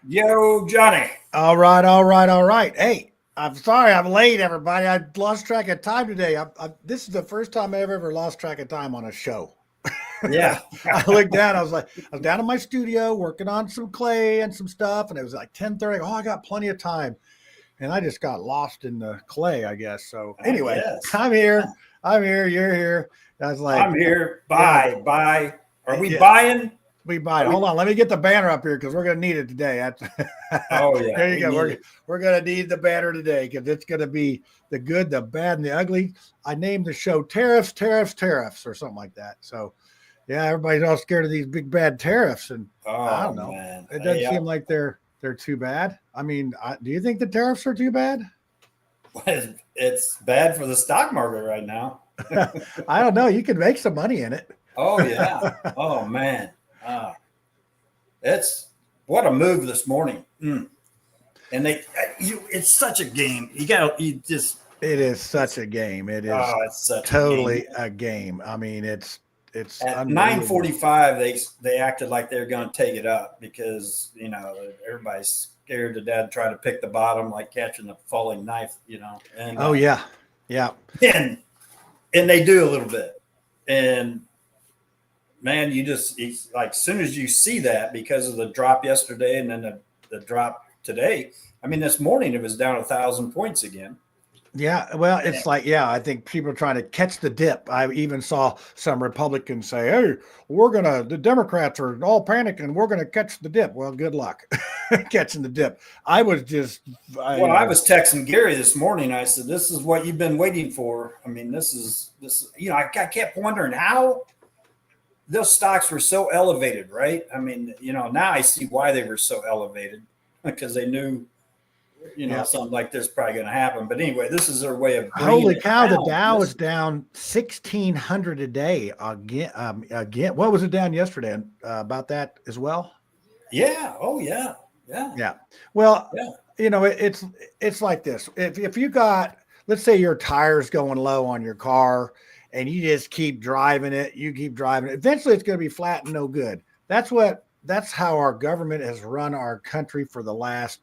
Yo, Johnny. All right, all right, all right. Hey, I'm sorry I'm late, everybody. I lost track of time today. This is the first time I've ever lost track of time on a show. Yeah. I looked down. I was down in my studio working on some clay and some stuff, and it was like 10:30. Oh, I got plenty of time, and I just got lost in the clay, I guess. So I anyway, guess. I'm here. I'm here. You're here. I was like, I'm here. yeah, Buy. Are we yeah. buying? We buy it. Are we? Hold on, let me get the banner up here because we're gonna need it today. Oh, yeah. There you We go. need We're it. we're gonna need the banner today because it's gonna be the good, the bad, and the ugly. I named the show "Tariffs, Tariffs, Tariffs" or something like that. So, yeah, everybody's all scared of these big bad tariffs, and I Oh, don't know. man. It doesn't Hey, seem like they're too bad. I mean, do you think the tariffs are too bad? it's bad for the stock market right now. I don't know. You can make some money in it. Oh, yeah. Oh, man. Uh, it's what a move this morning. And it's such a game. You just, It is it's, such a game. It is it's such a game. totally a game. I mean, it's At unbelievable. 9:45, they acted like they were going to take it up because everybody's scared to death, trying to pick the bottom like catching a falling knife, and Oh yeah, yeah. and and they do a little bit, and man, it's like as soon as you see that because of the drop yesterday and then the drop today. I mean, this morning it was down 1,000 points again. Yeah, well, Yeah. it's like, yeah, I think people are trying to catch the dip. I even saw some Republicans say, "Hey, the Democrats are all panicking. We're gonna catch the dip." Well, good luck catching the dip. I was just, Well, I was texting Gary this morning. I said, "This is what you've been waiting for." I mean, this is. I kept wondering how those stocks were so elevated, right? I mean, now I see why they were so elevated because they knew, yeah. something like this probably going to happen. But anyway, this is their way of bringing Holy it cow, the down. Dow is down 1,600 a day again. Again, what was it down yesterday? About that as well. Yeah. Oh, yeah. Yeah. Yeah. Well, Yeah. it's like this. If you got, let's say your tires going low on your car and you just keep driving it, you keep driving it, eventually it's going to be flat and no good. That's how our government has run our country for the last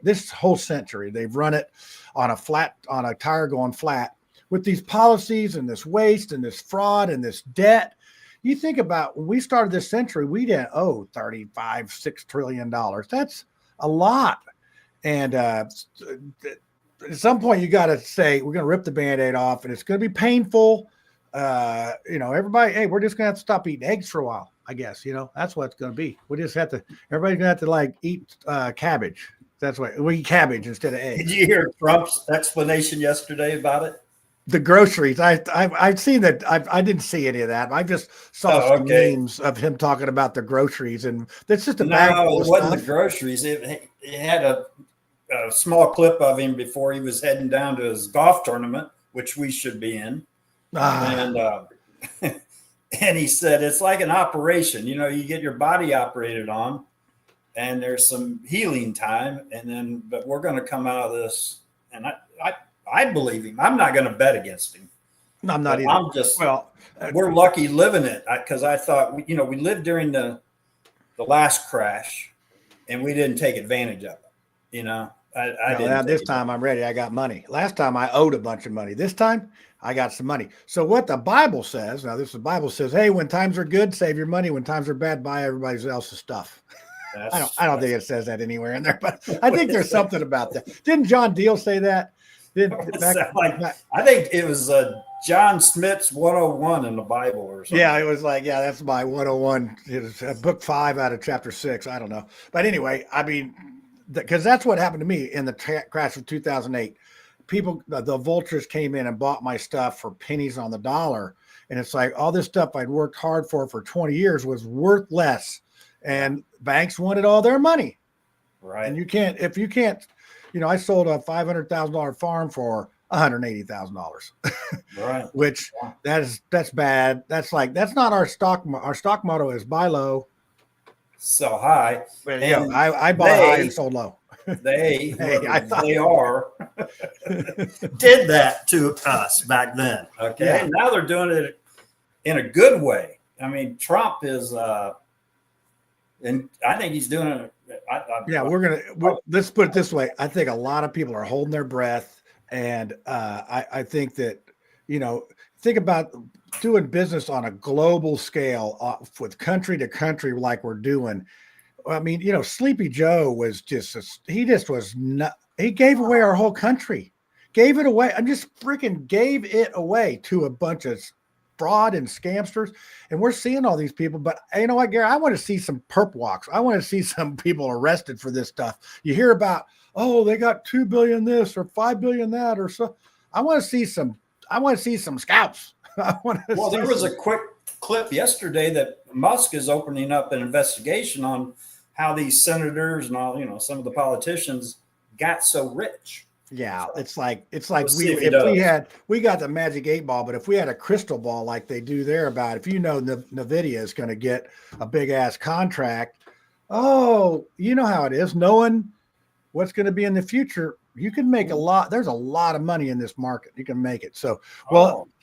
this whole century. They've run it on a tire going flat with these policies and this waste and this fraud and this debt. You think about when we started this century, we didn't owe $6 trillion. That's a lot. And at some point, you got to say, we're going to rip the Band-Aid off, and it's going to be painful. Everybody, hey, we're just going to have to stop eating eggs for a while, I guess. That's what it's going to be. Everybody's going to have to like eat cabbage. That's why we eat cabbage instead of eggs. Did you hear Trump's explanation yesterday about it? The groceries. I've seen that. I didn't see any of that. I just saw some memes of him talking about the groceries, and that's just a bag full of it wasn't stuff. the groceries. It had a small clip of him before he was heading down to his golf tournament, which we should be in, and and he said it's like an operation. You get your body operated on, and there's some healing time, but we're going to come out of this, and I believe him. I'm not going to bet against him. No, I'm not either. I'm just we're lucky living it because I thought we lived during the last crash, and we didn't take advantage of it. I didn't. This time I'm ready. I got money. Last time I owed a bunch of money. This time I got some money. So what the Bible says the Bible says, hey, when times are good, save your money. When times are bad, buy everybody else's stuff. I don't think it says that anywhere in there, but I think there's something about that. Didn't John Deal say that? I think it was John Smith's 101 in the Bible or something. Yeah, it was like, that's my 101. It was book 5 out of chapter 6. I don't know. But anyway, I mean, because that's what happened to me in the crash of 2008. People, the vultures came in and bought my stuff for pennies on the dollar. And it's like all this stuff I'd worked hard for 20 years was worth less. And banks wanted all their money. Right. And if you can't, I sold a $500,000 farm for $180,000. Right. Which that's bad. That's not our stock. Our stock motto is buy low, sell high. But I bought high and sold low. They did that to us back then. Okay. Yeah. Now they're doing it in a good way. I mean, Trump is, and I think he's doing Yeah, let's put it this way. I think a lot of people are holding their breath, and I think that, think about doing business on a global scale with country to country like we're doing. I mean, Sleepy Joe was he gave away our whole country, gave it away. I'm just freaking gave it away to a bunch of fraud and scamsters. And we're seeing all these people, but you know what, Gary, I want to see some perp walks. I want to see some people arrested for this stuff. You hear about, oh, they got 2 billion this or 5 billion that, or so. I want to see some scouts. There was a quick clip yesterday that Musk is opening up an investigation on how these senators and all, some of the politicians got so rich. Yeah, it's like we got the magic 8 ball, but if we had a crystal ball like they do there about, if NVIDIA is going to get a big ass contract, oh, you know how it is, knowing what's going to be in the future, you can make a lot. There's a lot of money in this market. You can make it. So,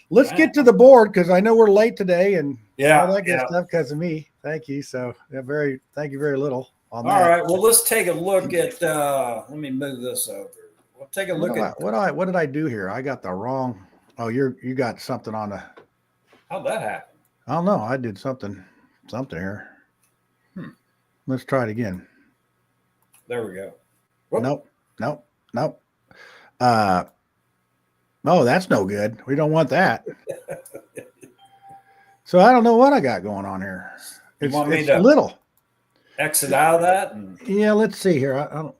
let's get to the board, because I know we're late today and all that good stuff because of me. Thank you. So, thank you very little on that. All right. Well, let's take a look at. Let me move this over. We'll take a look at what did I do here? I got the wrong. Oh, you got something on the. How'd that happen? I don't know. I did something here. Let's try it again. There we go. Whoop. Nope. Oh, that's no good. We don't want that. So I don't know what I got going on here. You want me it's to little exit out of that? Yeah, let's see here. I don't.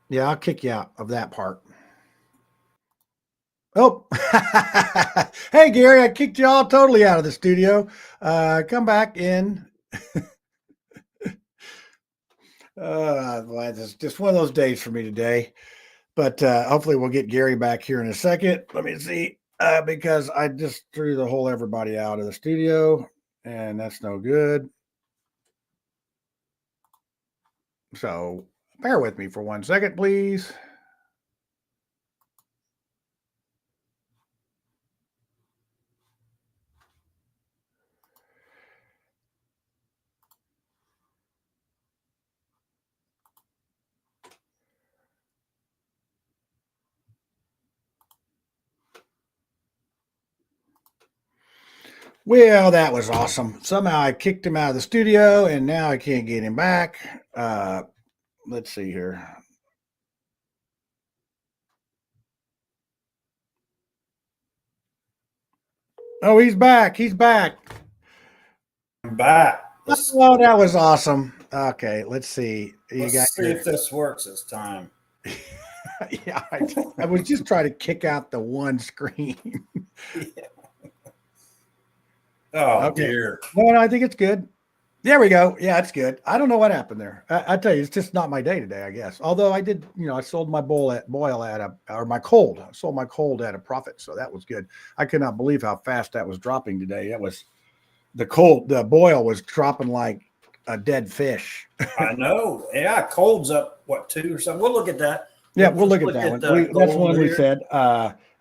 Yeah, I'll kick you out of that part. Oh, hey, Gary, I kicked you all totally out of the studio. Come back in. Boy, it's just one of those days for me today. But hopefully we'll get Gary back here in a second. Let me see, because I just threw the whole everybody out of the studio, and that's no good. So bear with me for 1 second, please. Well, that was awesome. Somehow I kicked him out of the studio, and now I can't get him back. Let's see here. Oh, he's back. I'm back. Oh, that was awesome. Okay, let's see. Let's see if this works this time. Yeah, I was just trying to kick out the one screen. Oh, okay. Dear. No, I think it's good. There we go. Yeah, it's good. I don't know what happened there. I tell you, it's just not my day today, I guess. Although I did, I sold my my cold. I sold my cold at a profit, so that was good. I could not believe how fast that was dropping today. That was the boil was dropping like a dead fish. I know. Yeah, cold's up 2 or something. We'll look at that. Yeah, we'll look at that one. That's one we said.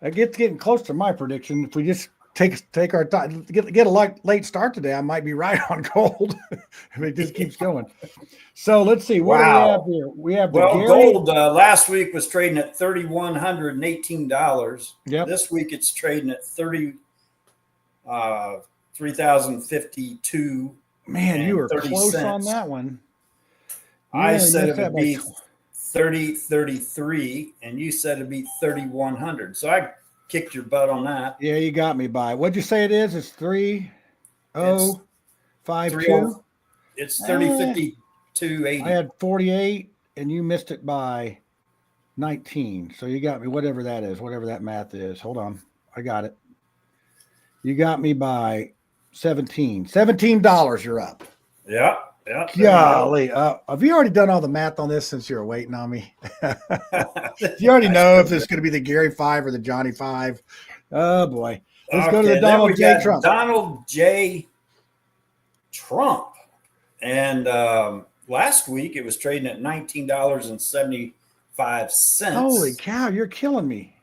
It's getting close to my prediction. If we just take our time, get a late start today, I might be right on gold if it just keeps going. So let's see. What do we have here? We have gold last week was trading at $3,118. Yep. This week it's trading at 3,052. Man, you were close on that one. I said it would be 30.33, and you said it'd be 3,100. So I kicked your butt on that. Yeah, you got me by. What'd you say it is? It's 3052. It's 30.52.80. I had 48, and you missed it by 19. So you got me, whatever that is, whatever that math is. Hold on, I got it. You got me by $17. You're up. Yeah. Golly, have you already done all the math on this since you were waiting on me? You already know if this is going to be the Gary 5 or the Johnny 5. Oh boy, let's go to the Donald J. Trump. Donald J. Trump, and last week it was trading at $19.75. Holy cow, you're killing me!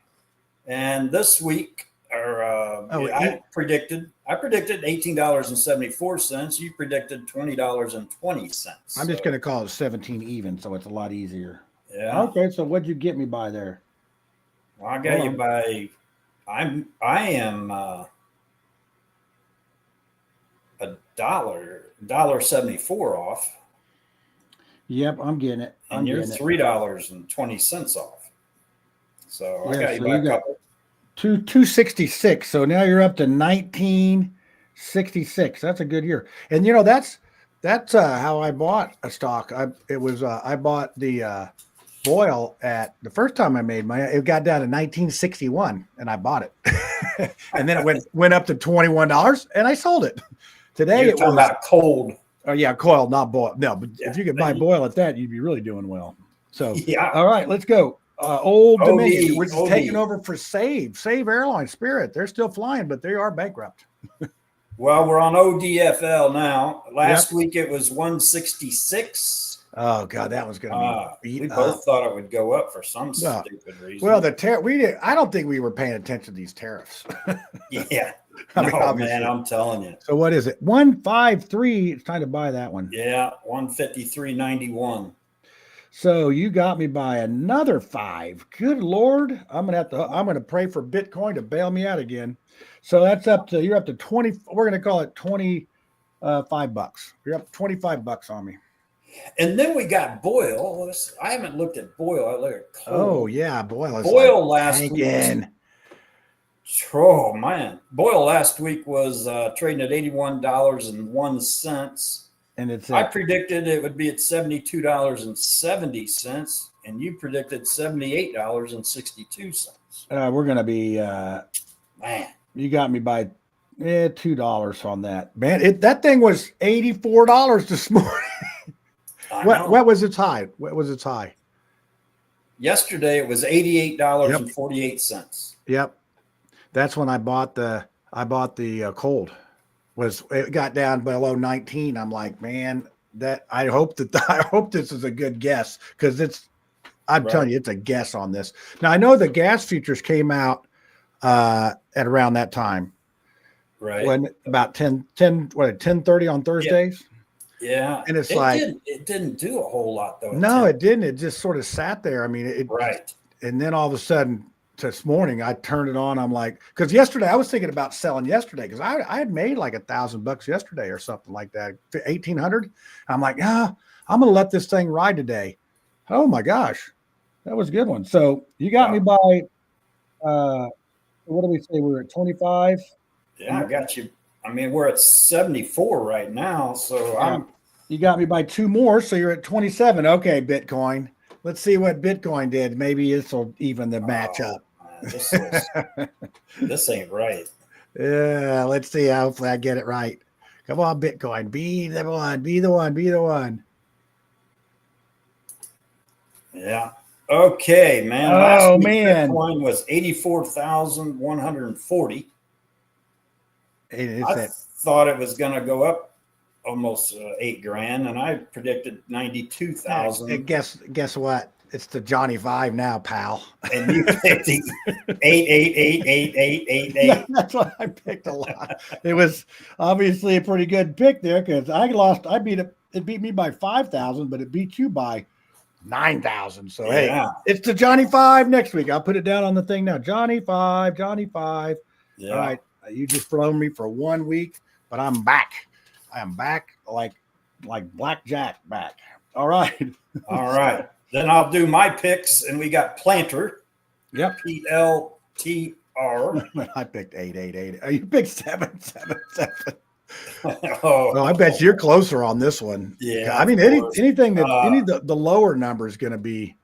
And this week or Oh, I predicted $18.74. You predicted $20.20. I'm just going to call it 17 even, so it's a lot easier. Yeah. Okay, so what'd you get me by there? Well, I got you by. I am $1.74 off. Yep, I'm getting it. And you're $3.20 off. So I got you so by a couple. 266. So now you're up to 1966. That's a good year. And that's how I bought a stock. I bought the Boyle at the first time I made money. It got down to 1961 and I bought it. And then it went up to $21 and I sold it. Today You're talking about cold. Oh yeah, coil, not boil. No, but if you could buy boil at that, you'd be really doing well. So yeah. All right, let's go. Old Dominion, which is OD. taking over for Save Airlines, Spirit. They're still flying, but they are bankrupt. Well, we're on ODFL now. Last week it was 166. Oh God, that was going to be. We both thought it would go up for some stupid reason. Well, I don't think we were paying attention to these tariffs. Yeah. Man, I'm telling you. So what is it? 153. It's time to buy that one. Yeah, 153.91. So you got me by another 5. Good Lord. I'm gonna pray for Bitcoin to bail me out again. So you're up to 20. We're gonna call it $25. You're up to $25 on me. And then we got Boyle. I haven't looked at Boyle. I look at coal. Oh yeah, Boyle. Boyle last week. Oh man, Boyle last week was trading at $81.01. And I predicted it would be at $72.70, and you predicted $78.62. We're gonna be man. You got me by $2 on that. Man, that thing was $84 this morning. What was its high? What was its high? Yesterday it was $88.48. Yep. That's when I bought the cold. It got down below 19. I'm like, man, I hope this is a good guess because I'm telling you, it's a guess on this. Now I know the gas futures came out at around that time. Right. When about 10:30 on Thursdays. Yeah. And it didn't do a whole lot though. No, it didn't. It just sort of sat there. I mean, right. And then all of a sudden this morning I turned it on. I'm like, because yesterday I was thinking about selling yesterday because I had made like $1,000 yesterday or something like that, 1,800. I'm like, I'm gonna let this thing ride today. Oh my gosh, that was a good one. So you got me by what do we say? We were at 25. Yeah, I got you. I mean, we're at 74 right now, so you got me by 2 more, so you're at 27. Okay, Bitcoin. Let's see what Bitcoin did. Maybe this will even the match up. This ain't right. Yeah, let's see. Hopefully I get it right. Come on, Bitcoin. Be the one. Be the one. Be the one. Yeah. Okay, man. Last week, Bitcoin was 84,140. I thought it was going to go up almost $8,000, and I predicted 92,000. Guess what? It's the Johnny 5 now, pal. And you picked 8888888. Yeah, that's what I picked a lot. It was obviously a pretty good pick there because I beat it. It beat me by 5,000, but it beat you by 9,000. So hey, it's the Johnny 5 next week. I'll put it down on the thing now. Johnny 5. Yeah. All right. You just flown me for 1 week, but I'm back. I am back like blackjack back. All right. All right. Then I'll do my picks, and we got Planter. Yep. PLTR. I picked 888. You picked 777. Oh, I bet you're closer on this one. Yeah. I mean, anything that the lower number is going to be.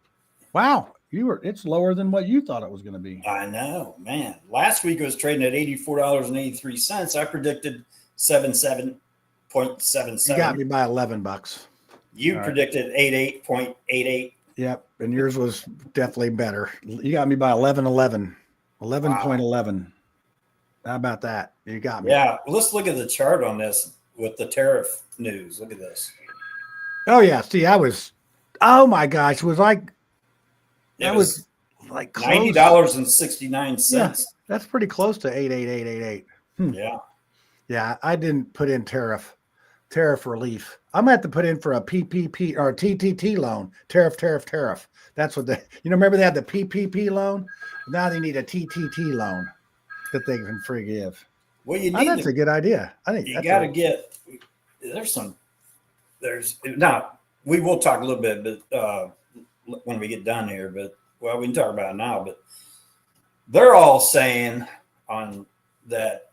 Wow. It's lower than what you thought it was going to be. I know, man. Last week it was trading at $84.83. I predicted 77.77. You got me by $11. You predicted 88.88. Yep, and yours was definitely better. You got me by 11.11. 11.11. How about that? You got me. Yeah, well, let's look at the chart on this with the tariff news. Look at this. Oh yeah, see, oh my gosh, it was like $90.69. That's pretty close to 88888. Yeah. Yeah, I didn't put in tariff relief. I'm gonna have to put in for a PPP or a TTT loan. Tariff. That's what remember they had the PPP loan? Now they need a TTT loan that they can forgive. Well, you Oh, need that's to, a good idea. I think you that's got to get, there's now, we will talk a little bit, but when we get done here, but well, we can talk about it now, but they're all saying on that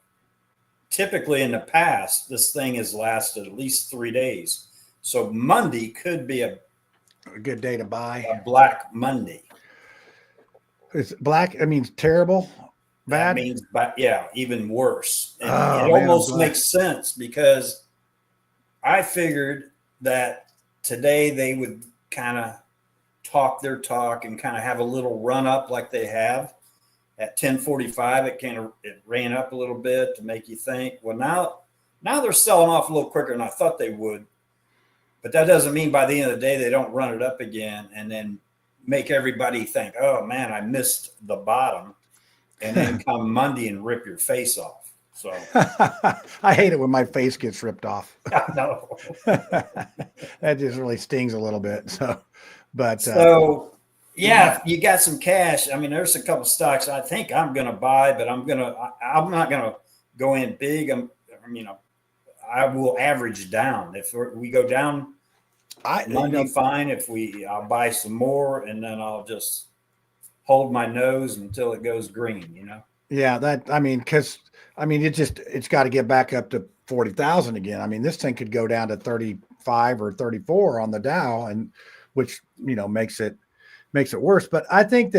typically in the past, this thing has lasted at least 3 days. So Monday could be a good day to buy. A Black Monday. It's black. I mean, terrible. Bad. That means, but yeah, even worse. And oh, it man, almost makes sense because I figured that today they would kind of talk their talk and kind of have a little run up like they have at 10:45. It ran up a little bit to make you think. Well, now they're selling off a little quicker than I thought they would. But that doesn't mean by the end of the day they don't run it up again and then make everybody think, oh man, I missed the bottom. And then come Monday and rip your face off. So I hate it when my face gets ripped off. I know. That just really stings a little bit. So, but yeah, if you got some cash. I mean, there's a couple stocks I think I'm going to buy, but I'm not going to go in big. I will average down. If we go down Monday, fine. If I'll buy some more and then I'll just hold my nose until it goes green, Yeah, it's got to get back up to 40,000 again. I mean, this thing could go down to 35 or 34 on the Dow, and which makes it worse. But I think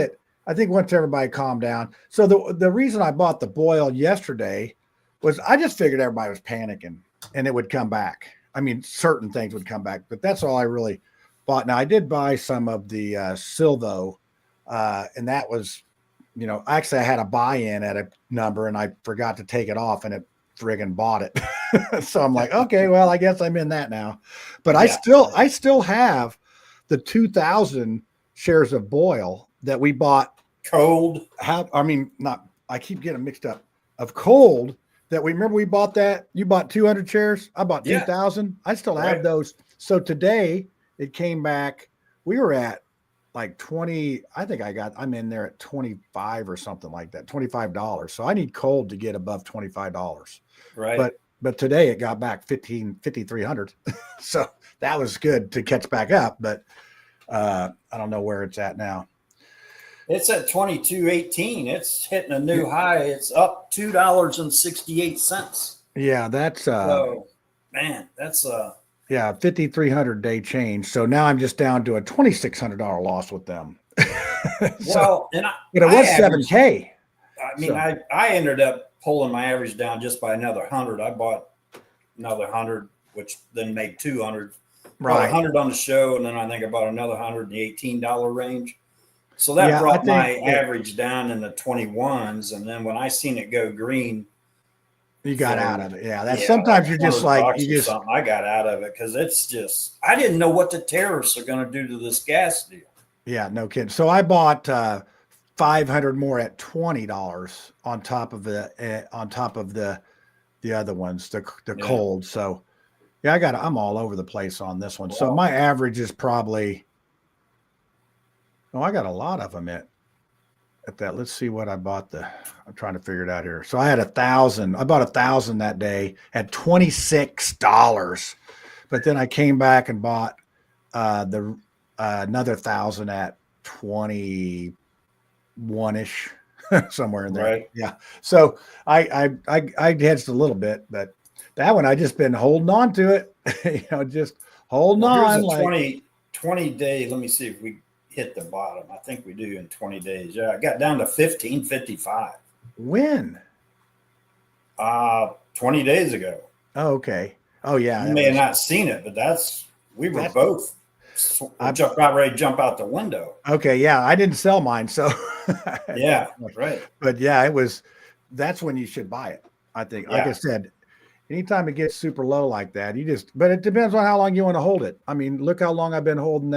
once everybody calmed down. So the reason I bought the Boyle yesterday was I just figured everybody was panicking and it would come back. I mean, certain things would come back, but that's all I really bought. Now I did buy some of the Silvo. And that was, actually I had a buy-in at a number and I forgot to take it off and it friggin' bought it. So I'm like, okay, well, I guess I'm in that now. But yeah. I still have the 2,000 shares of Boyle that we bought cold. I keep getting mixed up of cold that we bought that. You bought 200 shares. I bought 2,000. I still have those. So today it came back. We were at like 20, I'm in there at 25 or something like that, $25. So I need cold to get above $25. Right. But today it got back 5,300. So that was good to catch back up, but I don't know where it's at now. It's at 22.18. It's hitting a new high. It's up $2.68. Yeah, that's that's 5,300 day change. So now I'm just down to a $2,600 loss with them. But it was $7K. I mean, I ended up pulling my average down just by another 100. I bought another 100, which then made 200. Right, 100 on the show, and then I think I bought another 100 in the $18 range. So that brought my average down in the 21s, and then when I seen it go green. You got out of it. Yeah. Sometimes you're just like, I got out of it because it's just, I didn't know what the tariffs are going to do to this gas deal. Yeah, no kidding. So I bought 500 more at $20 on top of the other ones, the cold. So yeah, I'm all over the place on this one. Wow. So my average is probably, I got a lot of them at that. Let's see what I bought. I'm trying to figure it out here. So I had 1,000. I bought 1,000 that day at $26, but then I came back and bought another 1,000 at 21-ish, somewhere in there. Right. Yeah. So I hedged a little bit, but that one I just been holding on to it. Just holding on. Here's a 20 days. Let me see if we hit the bottom. I think we do in 20 days. Yeah, I got down to 15.55. When? 20 days ago. Oh, okay. Oh, yeah. You may have not seen it, but we were both about ready to jump out the window. Okay, yeah. I didn't sell mine, so. Yeah, right. But yeah, that's when you should buy it, I think. Like I said, anytime it gets super low like that, but it depends on how long you want to hold it. I mean, look how long I've been holding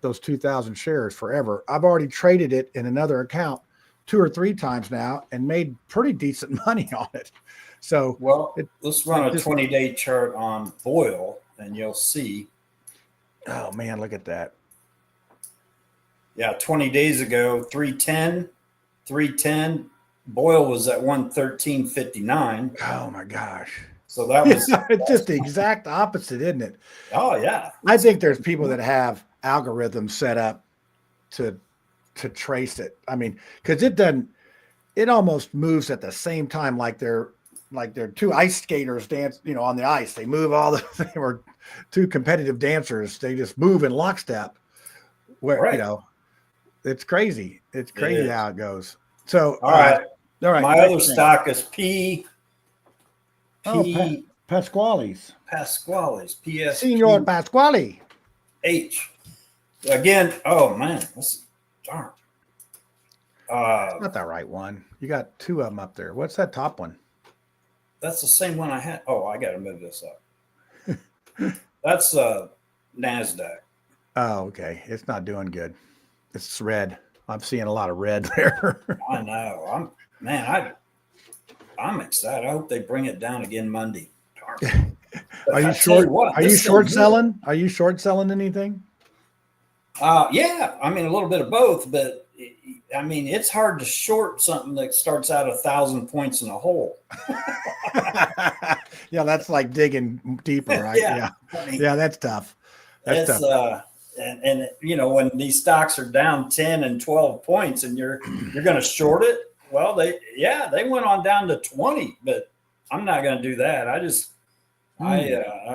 those 2,000 shares forever. I've already traded it in another account 2 or 3 times now and made pretty decent money on it. So, well, let's run a 20-day chart on oil, and you'll see. Oh man, look at that. Yeah, 20 days ago, 310. Oil was at 113.59. Oh my gosh. So that was it's just the exact opposite, isn't it? Oh yeah. I think there's people that have algorithms set up to trace it. I mean, because it almost moves at the same time, like they're two ice skaters dance, on the ice. They move they were two competitive dancers. They just move in lockstep. Where right. It's crazy. It's crazy how it goes. So all right. My other thing. stock is Pasquale's. PS. Senor Pasquale. H. Again, oh man, that's darn. Not that right one. You got 2 of them up there. What's that top one? That's the same one I had. Oh, I got to move this up. That's NASDAQ. Oh, okay. It's not doing good. It's red. I'm seeing a lot of red there. I know. I'm excited. I hope they bring it down again Monday. Are you short? Are you short selling? Are you short selling anything? Yeah. I mean, a little bit of both, but I mean, it's hard to short something that starts out 1,000 points in a hole. Yeah, that's like digging deeper, right? Yeah. I mean, that's tough. That's tough. And when these stocks are down 10 and 12 points and you're going to short it, well, they went on down to 20, but I'm not going to do that. I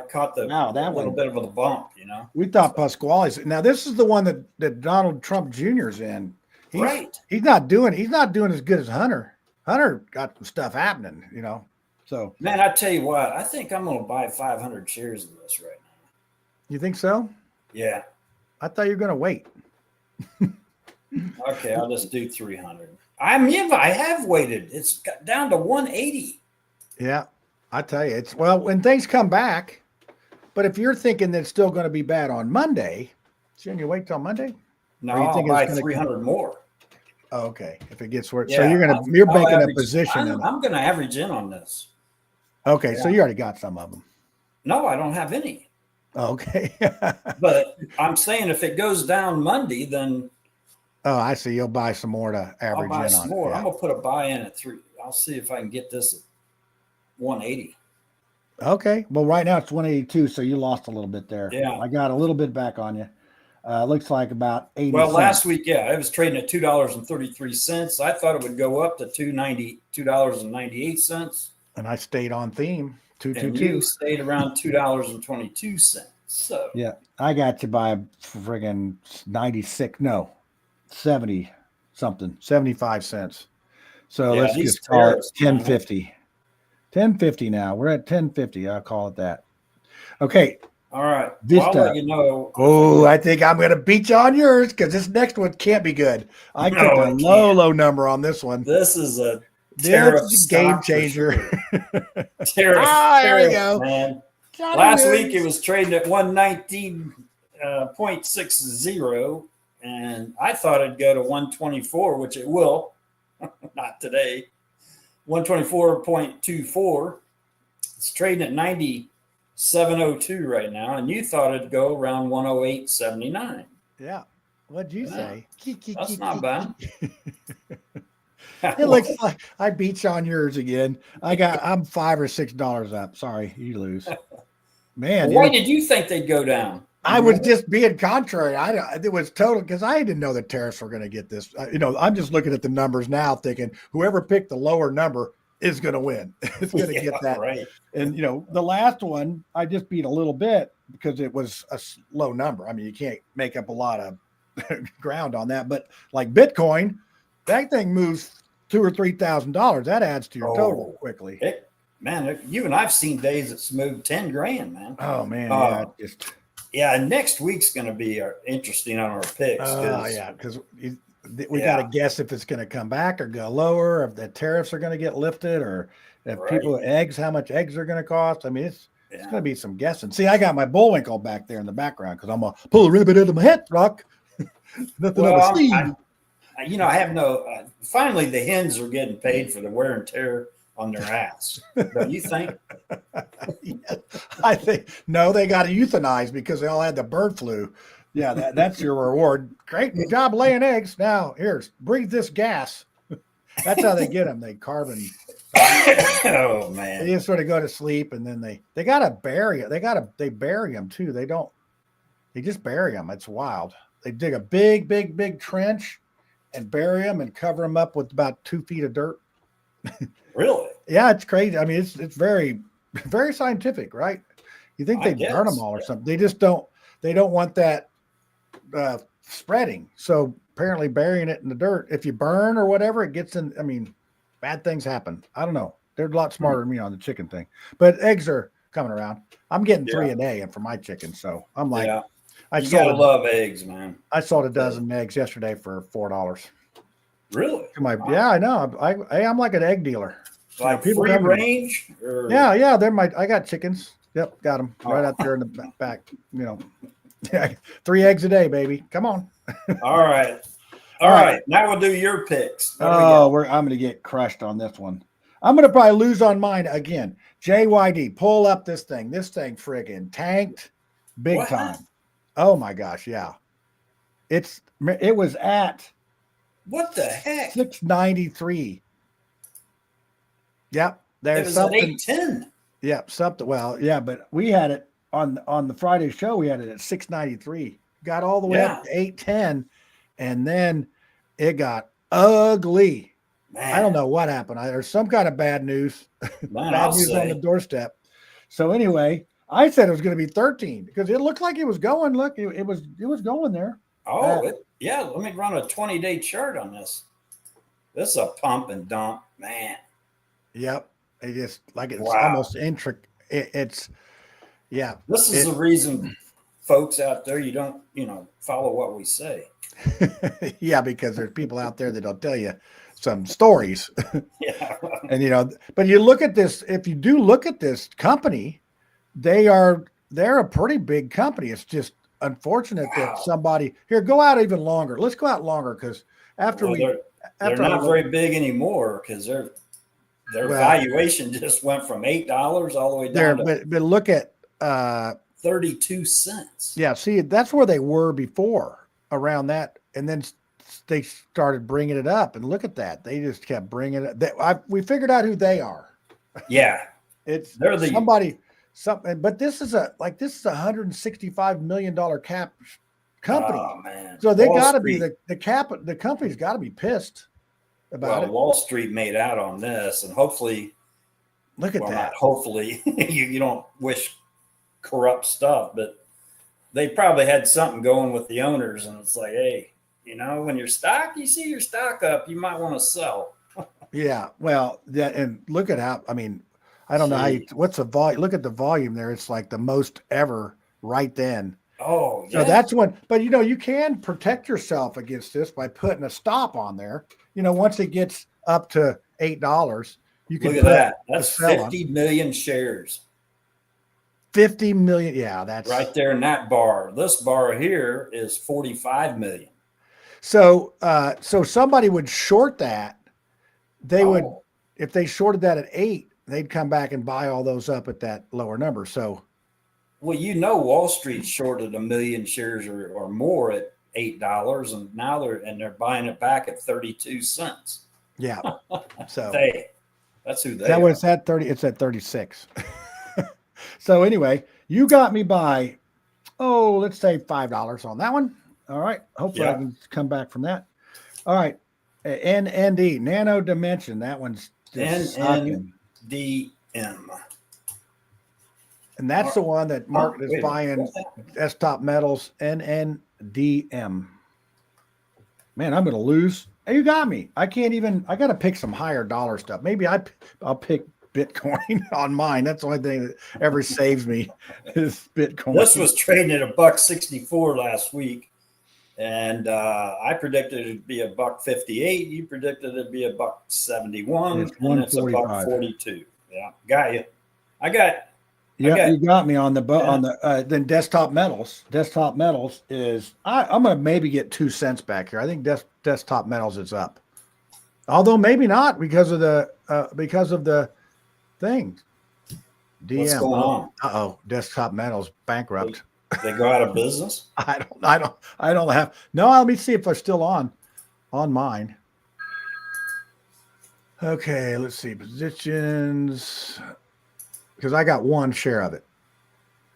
caught the little bit of a bump, We thought Pasquale's. Now this is the one that Donald Trump Jr.'s in. He's not doing as good as Hunter. Hunter got some stuff happening, So man, I tell you what, I think I'm going to buy 500 shares of this right now. You think so? Yeah. I thought you were going to wait. Okay, I'll just do 300. I have waited. It's got down to 180. Yeah, I tell you, when things come back. But if you're thinking that it's still going to be bad on Monday, shouldn't you wait till Monday? No, I'll buy 300 more. Oh, okay. If it gets worse, so you're making a position. I'm going to average in on this. Okay, so you already got some of them. No, I don't have any. Okay. But I'm saying if it goes down Monday, then. Oh, I see. You'll buy some more to average in on. More. Yeah. I'm going to put a buy in at 3. I'll see if I can get this at 180. Okay. Well, right now it's 182, so you lost a little bit there. Yeah. I got a little bit back on you. Looks like about 80 Well, cents. last week, it was trading at $2.33. I thought it would go up to $2.98. And I stayed on theme. And you stayed around $2.22. So yeah, I got you by friggin' 70 something, 75 cents. So let's just call it 1050. 1050 now. We're at 1050. I'll call it that. Okay. All right. Vista. I'll let you know. Oh, I think I'm going to beat you on yours because this next one can't be good. I took a low number on this one. This is a Tariffs game changer. Tariffs. There we go. Man. Last week it was trading at 119.60, and I thought it'd go to 124, which it will. Not today. 124.24. It's trading at 97.02 right now, and you thought it'd go around 108.79. Yeah. What'd you say? That's not bad. It looks like I beat you on yours again. I'm $5 or $6 up. Sorry, you lose. Man, why did you think they'd go down? I was just being contrary. It was total because I didn't know the tariffs were going to get this. I'm just looking at the numbers now, thinking whoever picked the lower number is going to win. It's going to get that right. And the last one I just beat a little bit because it was a low number. I mean, you can't make up a lot of ground on that. But like Bitcoin, that thing moves $2,000 or $3,000. That adds to your total quickly. Man, you and I've seen days that's moved $10,000, man. Oh man, next week's going to be interesting on our picks. Because we got to guess if it's going to come back or go lower, if the tariffs are going to get lifted, or if how much eggs are going to cost. I mean, it's going to be some guessing. See, I got my Bullwinkle back there in the background because I'm going to pull a ribbon out of my head, Rock. Nothing of a steam. I have no. Finally, the hens are getting paid for the wear and tear on their ass. Don't you think? Yeah, I think no, they got euthanized because they all had the bird flu. Yeah, that's your reward. Great job laying eggs. Now here's breathe this gas. That's how they get them. They carbon. Oh man! They just sort of go to sleep and then they gotta bury it. They bury them too. They don't. They just bury them. It's wild. They dig a big trench and bury them and cover them up with about 2 feet of dirt. Really? Yeah, it's crazy. I mean, it's very, very scientific, right? You think they burn them all or something? They just don't. They don't want that spreading. So apparently, burying it in the dirt. If you burn or whatever, it gets in. I mean, bad things happen. I don't know. They're a lot smarter than me on the chicken thing. But eggs are coming around. I'm getting 3 a day, and for my chicken, so I'm like, you gotta love eggs, man. I sold a dozen eggs yesterday for $4. Really? Wow. Yeah, I know. I'm like an egg dealer. Like people free range? Yeah. They're I got chickens. Yep, got them right out there in the back. 3 eggs a day, baby. Come on. All right. All right. Now we'll do your picks. I'm going to get crushed on this one. I'm going to probably lose on mine again. JYD, pull up this thing. This thing friggin' tanked big time. Oh my gosh, yeah. It was at what the heck? 693. Yep. There's something. At 810. Yep, something. Well, yeah, but we had it on the Friday show. We had it at 693. Got all the way up to 810, and then it got ugly. Man. I don't know what happened. There's some kind of bad news. Bad news on the doorstep. So anyway, I said it was going to be 13 because it looked like it was going. Look, it was going there. Oh, let me run a 20-day chart on this. This is a pump and dump, man. Yep. It just like it's almost intricate. This is the reason, folks out there, you don't, follow what we say. Yeah, because there's people out there that'll tell you some stories. Yeah. And but you look at this, if you do look at this company, they're a pretty big company. It's just unfortunate that somebody here go out even longer. Let's go out longer because they're not very big anymore because their valuation just went from $8 all the way down to but look at 32 cents. Yeah, see, that's where they were before around that, and then they started bringing it up. And look at that; they just kept bringing it. We figured out who they are. Yeah, they're somebody. Something, but this is a $165 million cap company. Oh man! So they got to be the company's got to be pissed about it. Wall Street made out on this, and hopefully, look at that. Hopefully, you don't wish corrupt stuff, but they probably had something going with the owners, and it's like, hey, when you see your stock up, you might want to sell. Yeah, well, and look at how. I mean, I don't know what's the volume. Look at the volume there. It's like the most ever right then. Oh, yeah. So that's when, but you can protect yourself against this by putting a stop on there. Once it gets up to $8, you can look at that. That's 50 million shares. 50 million. Yeah, that's right there in that bar. This bar here is 45 million. So, so somebody would short that. They would, if they shorted that at 8, they'd come back and buy all those up at that lower number. So, well, Wall Street shorted 1 million shares or more at $8, and now they're buying it back at 32 cents. Yeah. So that's who they that are. was at 30. It's at 36. So anyway, you got me by, let's say $5 on that one. All right. Hopefully I can come back from that. All right. NND, Nano Dimension. That one's just NNDM. And that's the one that Mark is buying Desktop Metals, NNDM. Man, I'm going to lose. Hey, you got me. I got to pick some higher dollar stuff. Maybe I'll pick Bitcoin on mine. That's the only thing that ever saves me is Bitcoin. This was trading at $1.64 last week. And I predicted it'd be $1.58. You predicted it'd be $1.71. It's $1.45. $1.42. Yeah, got you. I got Yeah, you got me on the then desktop metals. Desktop metals is I'm gonna maybe get 2 cents back here. I think desktop metals is up, although maybe not because of the thing. What's DM. going on? Desktop metals bankrupt. They go out of business? I don't have. No, let me see if they're still on mine. Okay, let's see positions because I got 1 share of it.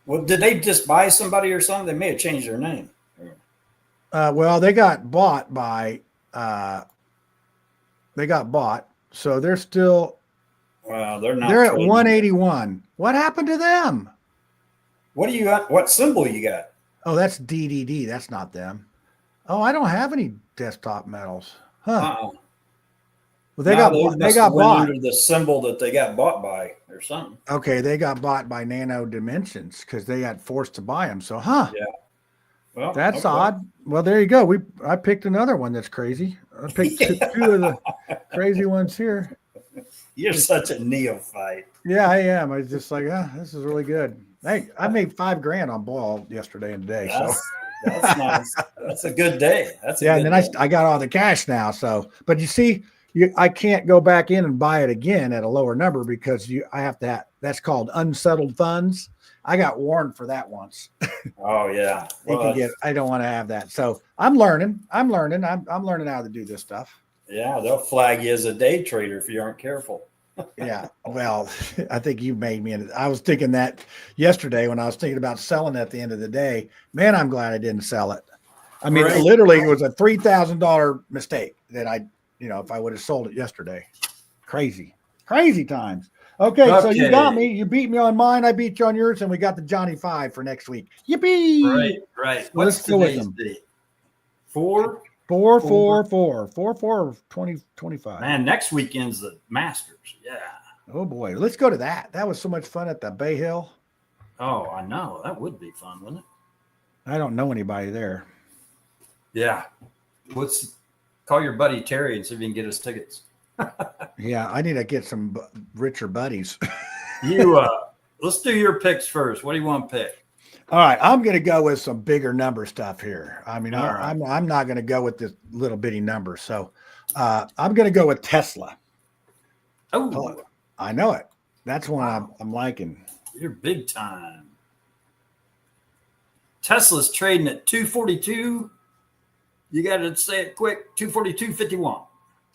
Well, did they just buy somebody or something? They may have changed their name. Well, they got bought by. They got bought, so they're still. Well, they're not. They're at 181. What happened to them? What do you got? What symbol you got? Oh, that's DDD. That's not them. Oh, I don't have any desktop metals. Huh. Well, they got bought under the symbol that they got bought by or something. Okay, they got bought by Nano Dimensions because they got forced to buy them. So, huh? Yeah. Well, that's odd. Well, there you go. I picked another one that's crazy. I picked two of the crazy ones here. You're such a neophyte. Yeah, I am. I was just like, this is really good. Hey, I made $5,000 on ball yesterday and today. That's nice. That's a good day. And then I got all the cash now. So, but you see, I can't go back in and buy it again at a lower number because I have to. That's called unsettled funds. I got warned for that once. Oh yeah. I don't want to have that. So I'm learning. I'm learning how to do this stuff. Yeah, they'll flag you as a day trader if you aren't careful. Yeah. Well, I think you made me. I was thinking that yesterday when I was thinking about selling at the end of the day. Man, I'm glad I didn't sell it. I mean, literally, it was a $3,000 mistake that if I would have sold it yesterday. Crazy times. Okay, so you got me. You beat me on mine. I beat you on yours, and we got the Johnny 5 for next week. Yippee! Right. What's today's date? 4? 4, 4, 4, 4, 4, 2025. Man, next weekend's the Masters. Yeah. Oh boy, let's go to that. That was so much fun at the Bay Hill. Oh, I know. That would be fun, wouldn't it? I don't know anybody there. Yeah. Call your buddy Terry and see if you can get us tickets. Yeah, I need to get some richer buddies. Let's do your picks first. What do you want to pick? All right, I'm going to go with some bigger number stuff here. I mean, right. I'm not going to go with this little bitty number. So I'm going to go with Tesla. Oh, I know it. That's one I'm liking. You're big time. Tesla's trading at 242. You got to say it quick. 242.51.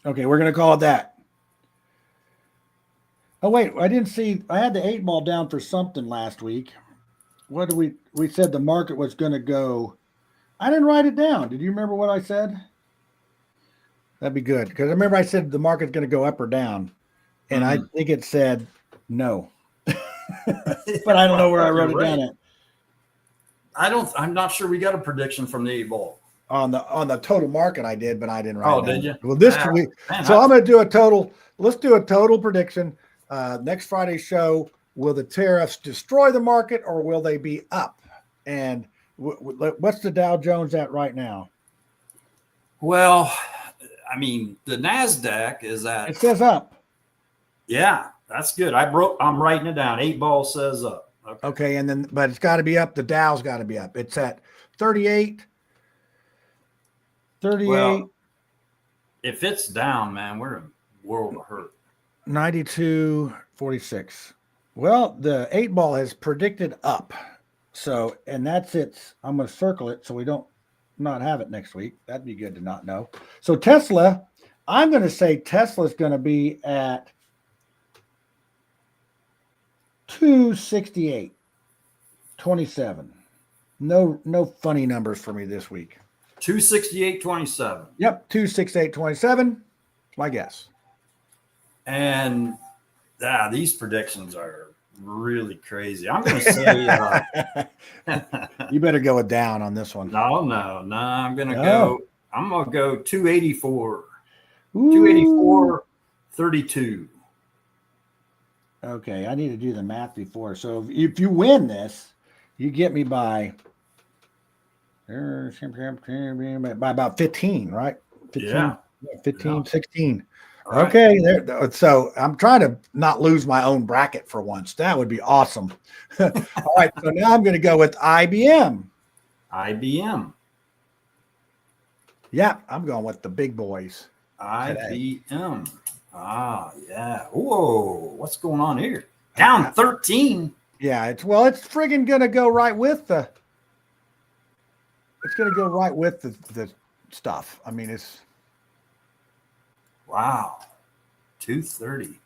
Okay, we're going to call it that. Oh, wait, I didn't see. I had the 8 ball down for something last week. What did we said the market was going to go. I didn't write it down. Did you remember what I said? That'd be good. Because I remember I said the market's going to go up or down. And I think it said no. But I don't know where I wrote it down at. I'm not sure we got a prediction from the 8 ball. On the total market I did, but I didn't write it down. Did you? Well, this week. So I'm going to do a total. Let's do a total prediction. Next Friday's show. Will the tariffs destroy the market or will they be up? And what's the Dow Jones at right now? Well, I mean, the NASDAQ is at. It says up. Yeah, that's good. I'm writing it down. 8 ball says up. Okay, but it's got to be up. The Dow's got to be up. It's at 38. 38. Well, if it's down, man, we're in a world of hurt. 92.46. Well, the 8 ball has predicted up. So, and that's it. I'm going to circle it so we don't not have it next week. That'd be good to not know. So Tesla, I'm going to say Tesla's going to be at 268.27. No funny numbers for me this week. 268.27. Yep, 268.27. My guess. And these predictions are really crazy. I'm going to say you better go down on this one. No. I'm going to go 284. 284.32. Okay, I need to do the math before. So if you win this, you get me by about 15, right? 15, yeah. 15, 16. right. Okay. There. So I'm trying to not lose my own bracket for once. That would be awesome. All right. So now I'm going to go with IBM. IBM. Yeah, I'm going with the big boys. IBM. Ah, yeah. Whoa, what's going on here? Down 13. Yeah, it's friggin' gonna go right with the. It's gonna go right with the stuff. I mean, it's. Wow, 230.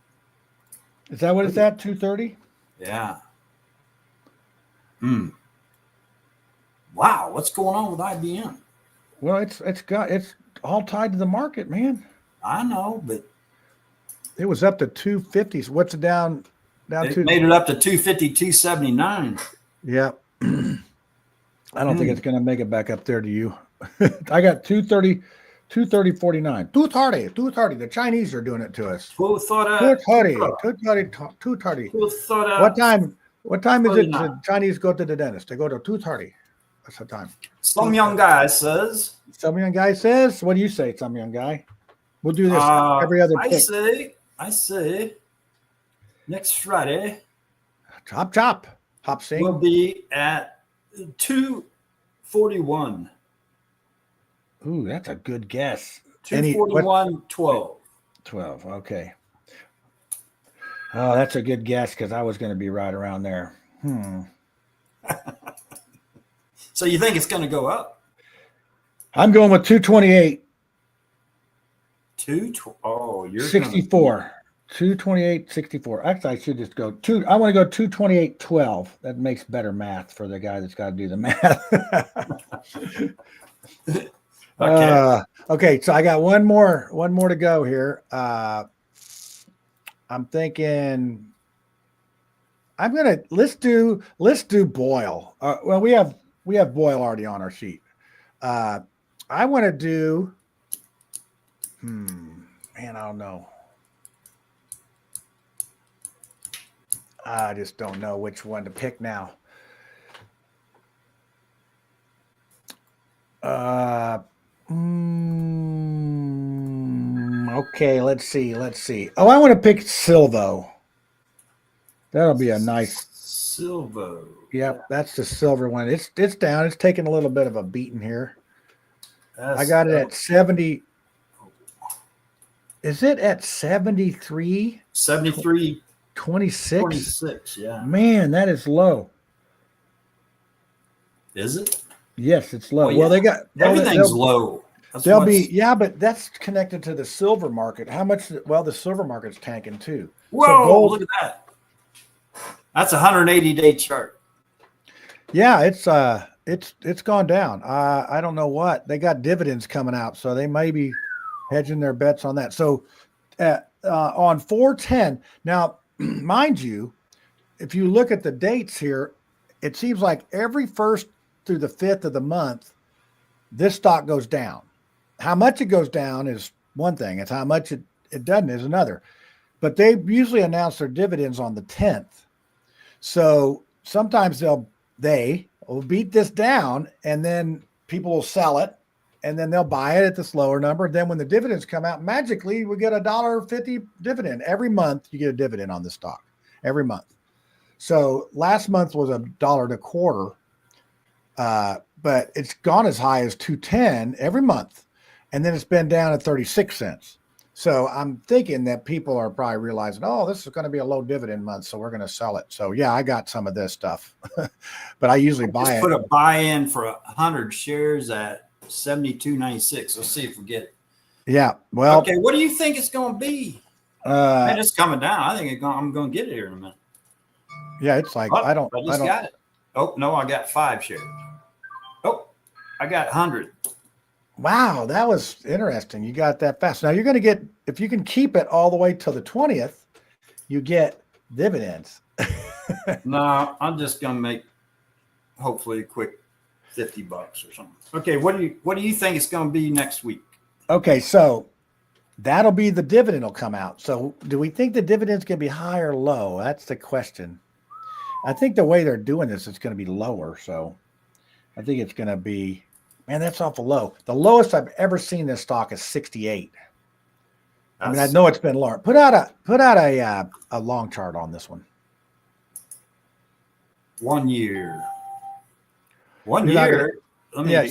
Is that what it's at? 230. Yeah. Wow, what's going on with IBM? Well, it's all tied to the market, man. I know, but it was up to 250s. What's it down? It made it up to 250, 279. Yeah. I don't think it's going to make it back up there to you. I got 230, 230.49. 230. The Chinese are doing it to us. 230. What time is it the Chinese go to the dentist? They go to 2:30. That's the time. Some young guy says. What do you say, some young guy? We'll do this every other pick. I say next Friday. Chop. Hop sing. We'll be at 241. Ooh, that's a good guess. 241.12. 12. Okay. Oh, that's a good guess because I was going to be right around there. So you think it's going to go up? I'm going with 228. You're 64. 228.64. Actually, I should just go I want to go 228.12. That makes better math for the guy that's got to do the math. Okay. Okay, so I got one more to go here. I'm thinking let's do Boyle. Well, we have Boyle already on our sheet. I want to do man, I don't know. I just don't know which one to pick now. Okay, let's see. Oh, I want to pick Silvo. That'll be a nice Silvo. Yep, that's the silver one. It's down. It's taking a little bit of a beating here. I got it at 70. Is it at 73? 73. 26? 26, yeah. Man, that is low. Is it? Yes, it's low. Well, they got everything's low. But that's connected to the silver market. How much? Well, the silver market's tanking too. Whoa, so gold, look at that. That's a 180-day chart. Yeah, it's gone down. I don't know what. They got dividends coming out, so they may be hedging their bets on that. So on 410, now, mind you, if you look at the dates here, it seems like every first through the 5th of the month, this stock goes down. How much it goes down is one thing. It's how much it doesn't is another. But they usually announce their dividends on the 10th. So sometimes they will beat this down, and then people will sell it, and then they'll buy it at this lower number. Then when the dividends come out, magically we get $1.50 dividend. Every month you get a dividend on the stock. Every month. So last month was $1.25. But it's gone as high as 210 every month, and then it's been down at 36 cents. So I'm thinking that people are probably realizing, oh, this is going to be a low dividend month, so we're going to sell it. So yeah, I got some of this stuff, but I usually buy it. Put a buy-in for 100 shares at 72.96. Let's see if we get it. Yeah. Well. Okay. What do you think it's going to be? Man, it's coming down. I think I'm going to get it here in a minute. Yeah, it's like I don't got it. Oh no, I got 5 shares. Oh, I got 100. Wow, that was interesting. You got that fast. Now you're going to get, if you can keep it all the way till the 20th, you get dividends. No, I'm just going to make hopefully a quick $50 or something. Okay, what do you think it's going to be next week? Okay, so that'll be the dividend will come out. So do we think the dividend's going to be high or low? That's the question. I think the way they're doing this, it's going to be lower. So I think it's going to be, man, that's awful low. The lowest I've ever seen this stock is 68. I mean, I know it's been long. Put out a long chart on this one. 1 year. 1 You're not year. gonna, yeah.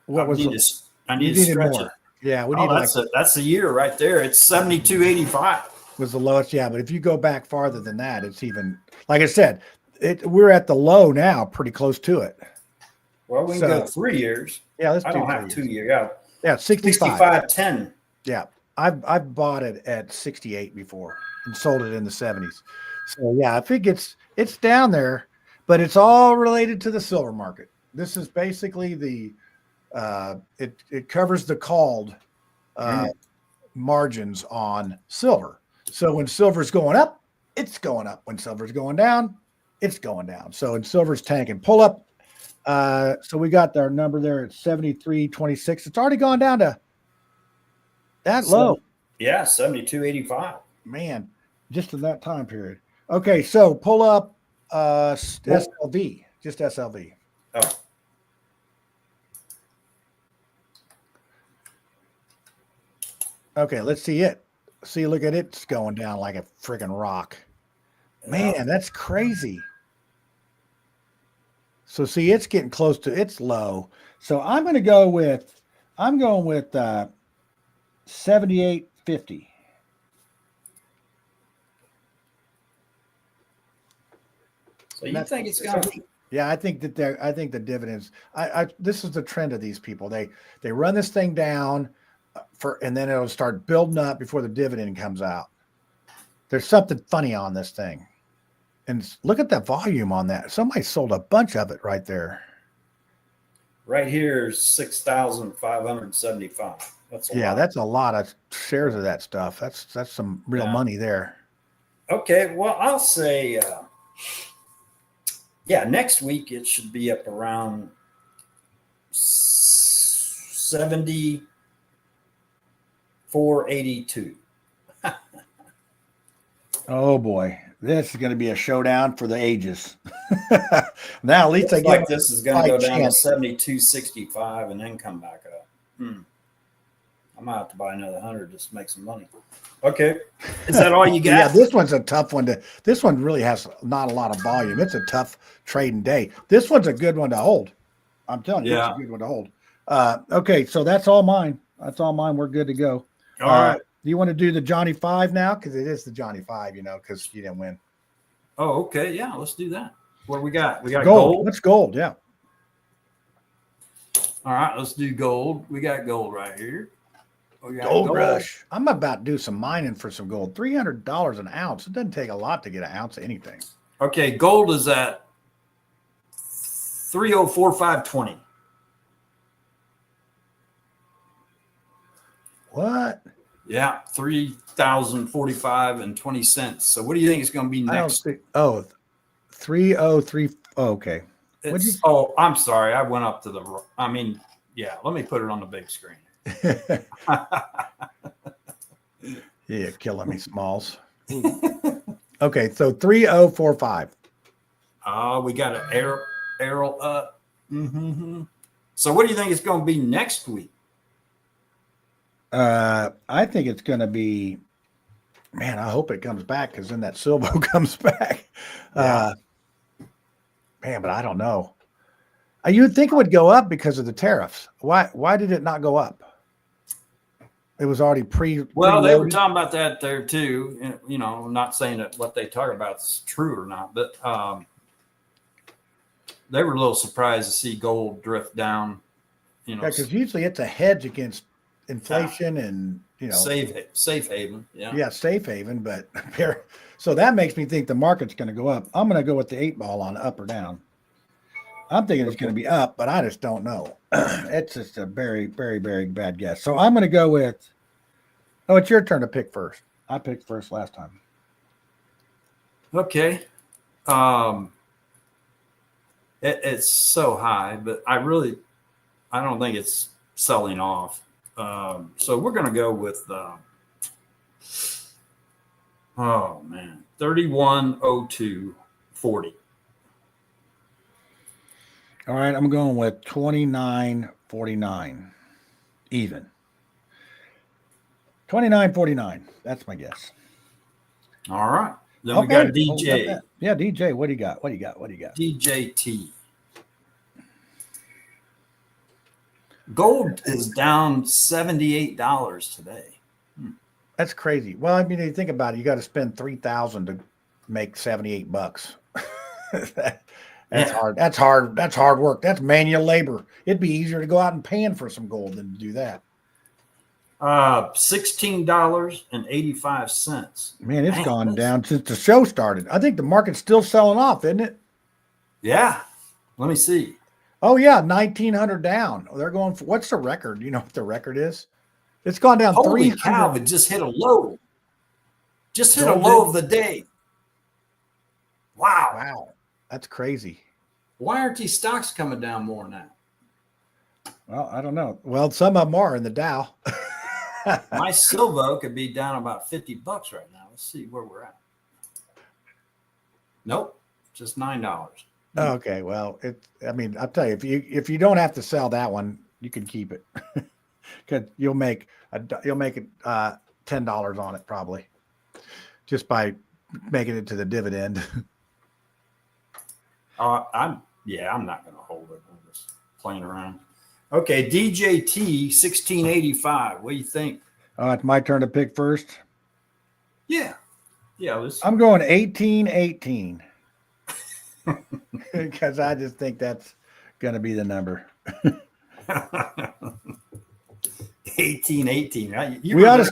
What was I need to stretch it. Yeah, we need that's a year right there. It's 72.85. Was the lowest. Yeah, but if you go back farther than that, it's even, like I said, we're at the low now, pretty close to it. Well, we can go 3 years. Yeah, let's I do don't 3 have years. 2 years. Yeah. Yeah, 65.10. Yeah. I've bought it at 68 before and sold it in the 70s. So yeah, I think it's down there, but it's all related to the silver market. This is basically the it covers the called margins on silver. So when silver's going up, it's going up. When silver's going down, it's going down. So in silver's tank and pull up. So we got our number there at 73.26. It's already gone down to that low. Yeah, 72.85. Man, just in that time period. Okay, so pull up SLV, just SLV. Oh. Okay, let's see it. See, look at it. It's going down like a freaking rock. Man, that's crazy. So see, it's getting close to its low. So I'm going with 78.50. So you think it's going to? Yeah, I think the dividends. This is the trend of these people. They run this thing down and then it'll start building up before the dividend comes out. There's something funny on this thing. And look at the volume on that. Somebody sold a bunch of it right there. Right here is 6,575. That's a lot. That's a lot of shares of that stuff. That's some real money there. Okay, well, I'll say, next week it should be up around 74.82. Oh boy, this is going to be a showdown for the ages. Now, at least I like this is going to go down to 72.65 and then come back up. I might have to buy another 100 just to make some money. Okay, is that all you got? Yeah, this one's a tough one this one really has not a lot of volume. It's a tough trading day. This one's a good one to hold. I'm telling you, it's a good one to hold. Okay, so that's all mine. We're good to go. All right. Do you want to do the Johnny 5 now? Because it is the Johnny 5, because you didn't win. Oh, okay. Yeah, let's do that. What do we got? We got gold. What's gold? Yeah. All right, let's do gold. We got gold right here. Gold rush. I'm about to do some mining for some gold. $300 an ounce. It doesn't take a lot to get an ounce of anything. Okay, gold is at 304.520. What? Yeah, 3,045.20. So what do you think it's going to be next? 303. Oh, okay. I'm sorry. I went up to the. Let me put it on the big screen. Yeah, killing me, Smalls. Okay, so 3045. We got an arrow up. So what do you think it's going to be next week? I think it's going to be, man, I hope it comes back because then that silver comes back. Man, but I don't know. You would think it would go up because of the tariffs. Why did it not go up? It was already Well, they were talking about that there too. I'm not saying that what they talk about is true or not, but they were a little surprised to see gold drift down. Because usually it's a hedge against inflation and safe haven. Yeah, safe haven. But so that makes me think the market's going to go up. I'm going to go with the 8 ball on up or down. I'm thinking it's going to be up, but I just don't know. It's just a very, very, very bad guess. So I'm going to go with. Oh, it's your turn to pick first. I picked first last time. Okay. It's so high, but I don't think it's selling off. So we're going to go with, 3102.40. All right, I'm going with 29.49, even. $29.49. That's my guess. All right. Then Okay. we got DJ. Yeah, DJ. What do you got? DJT. Gold is down $78 today. That's crazy. Well, I mean, you think about it, you got to spend $3,000 to make $78. That's hard. That's hard work. That's manual labor. It'd be easier to go out and pan for some gold than to do that. $16.85. Man, it's gone down since the show started. I think the market's still selling off, isn't it? Yeah. Let me see. Oh yeah, 1,900 down. They're going for, what's the record? You know what the record is? It's gone down. Holy cow! It just hit a low. Just hit a low of the day. Wow, that's crazy. Why aren't these stocks coming down more now? Well, I don't know. Well, some of them are in the Dow. My Silvo could be down about $50 right now. Let's see where we're at. Nope, just $9. Okay, well, I mean, I'll tell you, if you don't have to sell that one, you can keep it because you'll make it $10 on it probably just by making it to the dividend. I'm not going to hold it. I'm just playing around. Okay, DJT 1685. What do you think? It's my turn to pick first. Yeah. I'm going 1818 because I just think that's going to be the number. 1818. We ought to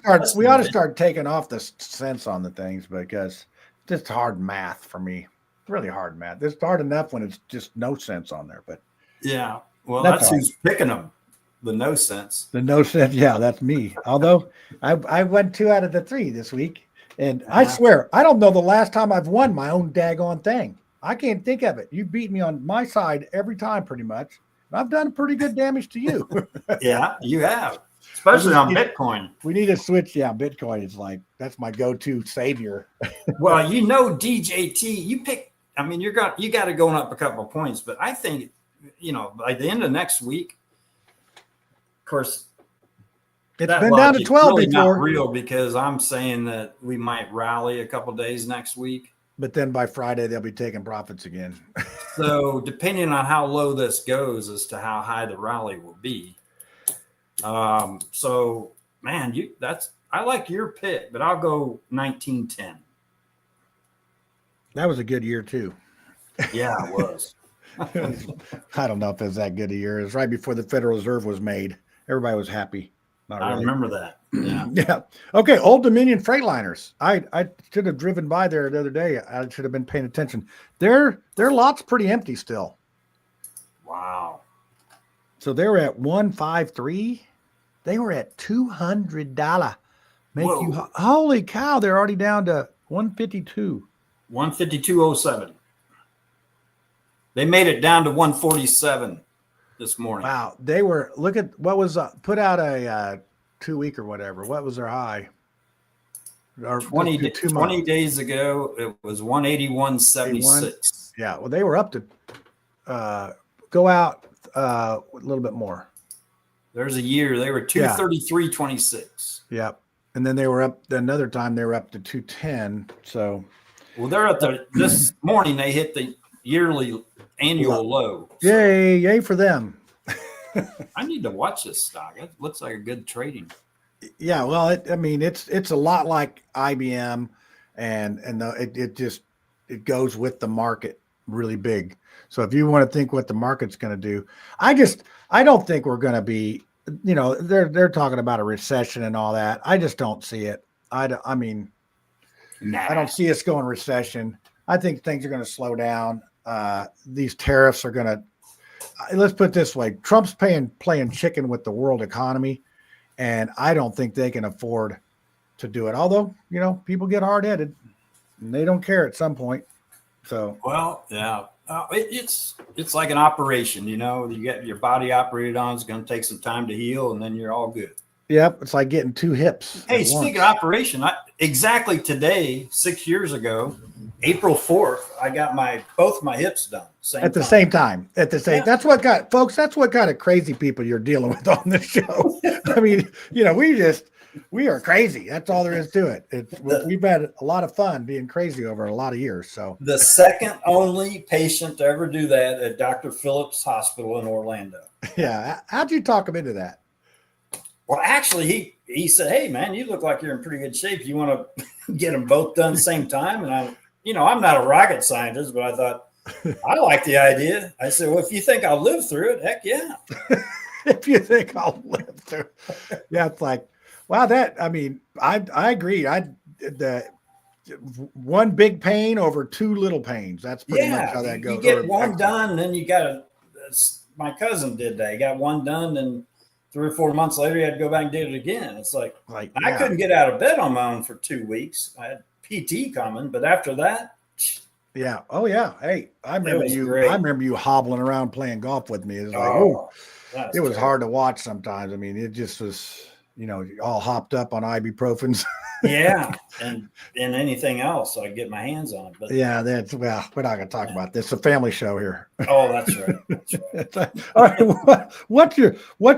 start taking off the cents on the things because it's just hard math for me. It's really hard math. It's hard enough when it's just no sense on there, but yeah. Well, that's who's picking them. The no sense. The no sense. Yeah, that's me. Although I won 2 out of the 3 this week. And I swear, I don't know the last time I've won my own daggone thing. I can't think of it. You beat me on my side every time pretty much. I've done pretty good damage to you. Yeah, you have. Especially on Bitcoin. We need to switch. Yeah, Bitcoin is that's my go-to savior. Well, DJT, you pick. I mean, you got it going up a couple of points, but I think, by the end of next week, of course, it's been down to 12 really before. Not real because I'm saying that we might rally a couple of days next week. But then by Friday, they'll be taking profits again. So depending on how low this goes as to how high the rally will be. So man, I like your pick, but I'll go 1910. That was a good year too. Yeah, it was. I don't know if it's that good a year. It was right before the Federal Reserve was made. Everybody was happy. Not really. I remember that. Yeah. Yeah. Okay. Old Dominion Freightliners. I should have driven by there the other day. I should have been paying attention. Their lot's pretty empty still. Wow. So they were at 153. They were at $200. Holy cow! They're already down to 152. 152.07. They made it down to 147 this morning. Wow. They were, look at what was put out a 2 week or whatever. What was their high? Or 20 days ago, it was 181.76. Yeah. Well, they were up to go out a little bit more. There's a year. They were 233.26. Yeah. And then they were up another time. They were up to 210. So. Well, they're at this morning. They hit the yearly annual low. So. Yay for them. I need to watch this stock. It looks like a good trading. Yeah, well, it's a lot like IBM, and it goes with the market really big. So if you want to think what the market's going to do, I don't think we're going to be. They're talking about a recession and all that. I just don't see it. I don't see us going recession. I think things are going to slow down. These tariffs are going to. Let's put it this way: Trump's playing chicken with the world economy, and I don't think they can afford to do it. Although people get hard-headed, and they don't care at some point. So yeah, it's like an operation. You get your body operated on. It's going to take some time to heal, and then you're all good. Yep, it's like getting 2 hips. Hey, speaking of operation, exactly today, 6 years ago, April 4th, I got both my hips done at the same time. Yeah. That's what kind of crazy people you're dealing with on this show. I mean, We are crazy. That's all there is to it. We've had a lot of fun being crazy over a lot of years. So the second only patient to ever do that at Dr. Phillips Hospital in Orlando. yeah, how'd you talk him into that? Well, actually, he said, "Hey, man, you look like you're in pretty good shape. You want to get them both done at the same time?" And I'm not a rocket scientist, but I thought I like the idea. I said, "Well, if you think I'll live through it, heck yeah." If you think I'll live through, yeah, it's like, wow. I agree. The one big pain over two little pains. That's pretty much how that goes. You get one done, then you got to. My cousin did that. He got one done, and 3 or 4 months later, he had to go back and do it again. It's like I couldn't get out of bed on my own for 2 weeks. I had PT coming, but after that, yeah. Oh yeah. Hey, I remember you hobbling around playing golf with me. It was like, it was hard to watch sometimes. I mean, it just was, all hopped up on ibuprofens. Yeah, and anything else I get my hands on. But yeah, we're not going to talk about this. It's a family show here. Oh, that's right. That's right. All right, what's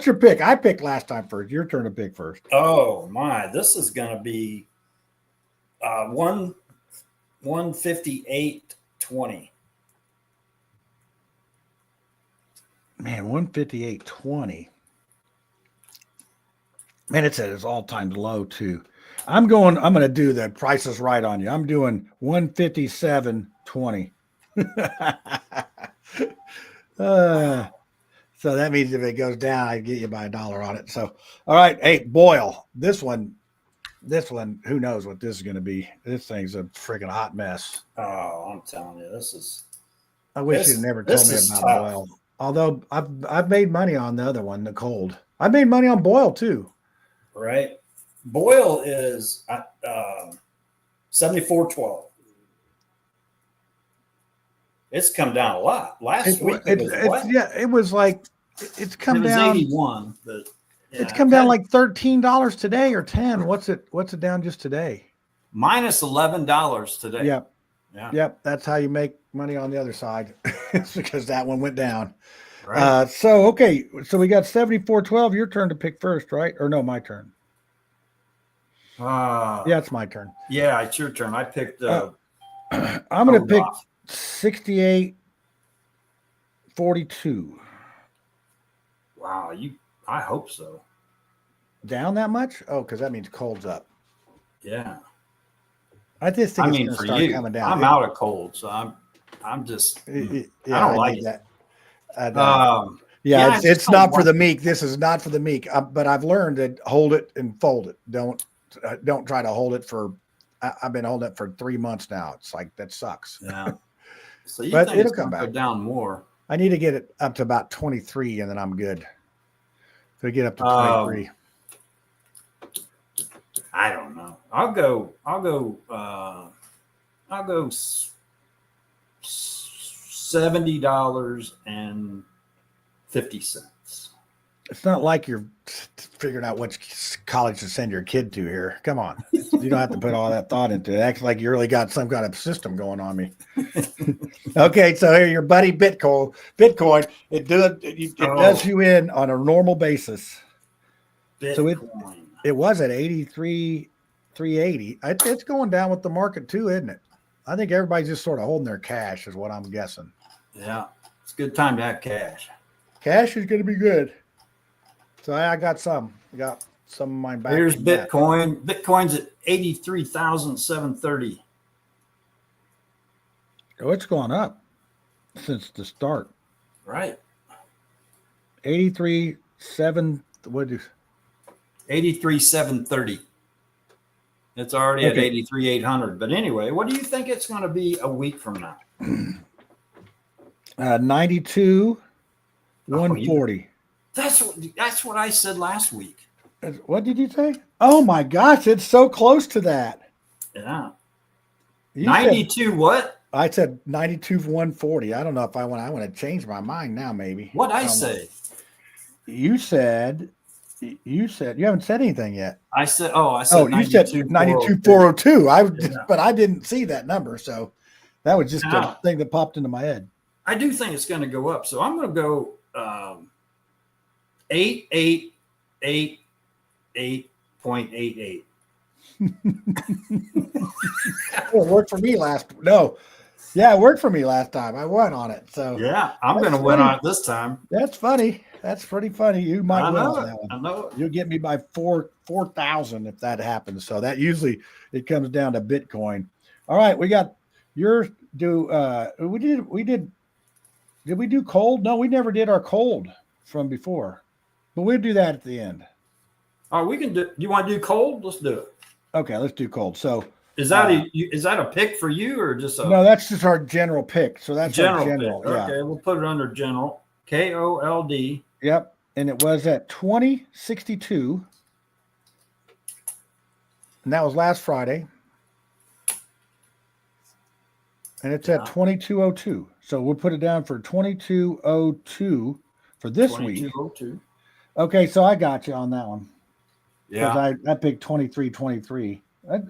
your pick? I picked last time first. Your turn to pick first. Oh my, this is going to be 158.20. Man, 158.20. Man, it's at its all-time low too. I'm going to do the Price is Right on you. I'm doing 157.20. So that means if it goes down, I get you by $1 on it. So, all right. Hey, Boyle, this one, who knows what this is going to be? This thing's a freaking hot mess. Oh, I'm telling you, I wish you'd never told me about Boyle. Although I've made money on the other one, the cold. I made money on Boyle too. Right. Boyle is 74.12. It's come down a lot. Last week it was like it's come down 81, but it's come down like $13 today or 10. What's it down just today? Minus $11 today. Yep. Yeah. Yep. That's how you make money on the other side. It's because that one went down. Right. So we got 74.12. Your turn to pick first, right? Or no, my turn. Yeah, it's my turn. Yeah, it's your turn. I picked. I'm going to pick 68.42. Wow, I hope so. Down that much? Oh, because that means cold's up. Yeah. I just think it's going to start coming down. I'm out of cold, so I'm just. I don't like that. It's not for the meek. This is not for the meek. But I've learned to hold it and fold it. Don't try to hold it for. I've been holding it for 3 months now. It's like that sucks. Yeah. So but it'll come back go down more. I need to get it up to about 23, and then I'm good. So get up to 23. I don't know. I'll go $70.50. It's not like you're figuring out which college to send your kid to here. Come on. You don't have to put all that thought into it. Acts like you really got some kind of system going on me. Okay, so here your buddy Bitcoin, it does you in on a normal basis. Bitcoin. So it was at 83,380. It's going down with the market too, isn't it? I think everybody's just sort of holding their cash is what I'm guessing. Yeah. It's a good time to have cash. Cash is going to be good. So I got some. I got some of mine back. Here's Bitcoin. Bitcoin's at 83,730. Oh, it's gone up since the start. Right. 83,730. It's already at 83,800. But anyway, what do you think it's going to be a week from now? 92,140. That's what I said last week. What did you say? Oh my gosh, it's so close to that. Yeah. 92 what? I said 92,140. I don't know if I want to change my mind now, maybe. What'd I say? You said you haven't said anything yet. I said 92, you said 92,402. But I didn't see that number, so that was just a thing that popped into my head. I do think it's going to go up, so I'm going to go 8888.5. 8.88. It worked for me it worked for me last time. I won on it. So Yeah, I'm going to win on it this time. That's funny. That's pretty funny. You might win on that one. I know it. You'll get me by 4,000 if that happens. So that usually it comes down to Bitcoin. All right, we got yours. Did we do cold? No, we never did our cold from before, but we'll do that at the end. Oh, we can do. You want to do cold? Let's do it. Okay, let's do cold. So is that a pick for you or just a? No, that's just our general pick. So that's general. Our general. Pick. Okay, we'll put it under general. KOLD. Yep, and it was at 2062, and that was last Friday. And it's at 2202. So we'll put it down for 2202 for this week. 2202. Okay, so I got you on that one. Yeah. I picked 2323.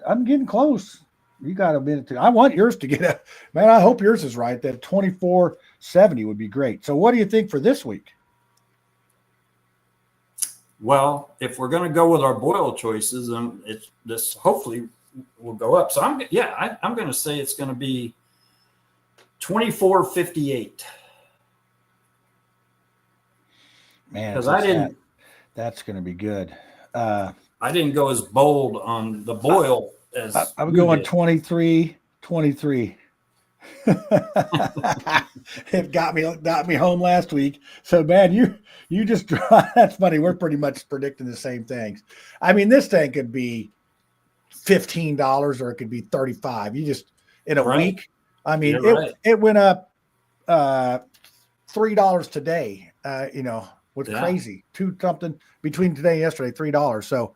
I'm getting close. You got a minute to. I want yours to get man. I hope yours is right. That 2470 would be great. So what do you think for this week? Well, if we're going to go with our Boyle choices, this hopefully will go up. So I'm going to say it's going to be 2458. Man, because that's going to be good. I didn't go as bold on the Boyle as I'm going 23. It got me home last week. So man, you just that's funny. We're pretty much predicting the same things. I mean, this thing could be $15 or it could be $35. You just in a week. I mean, it went up $3 today. What's crazy? $2 between today and yesterday, $3. So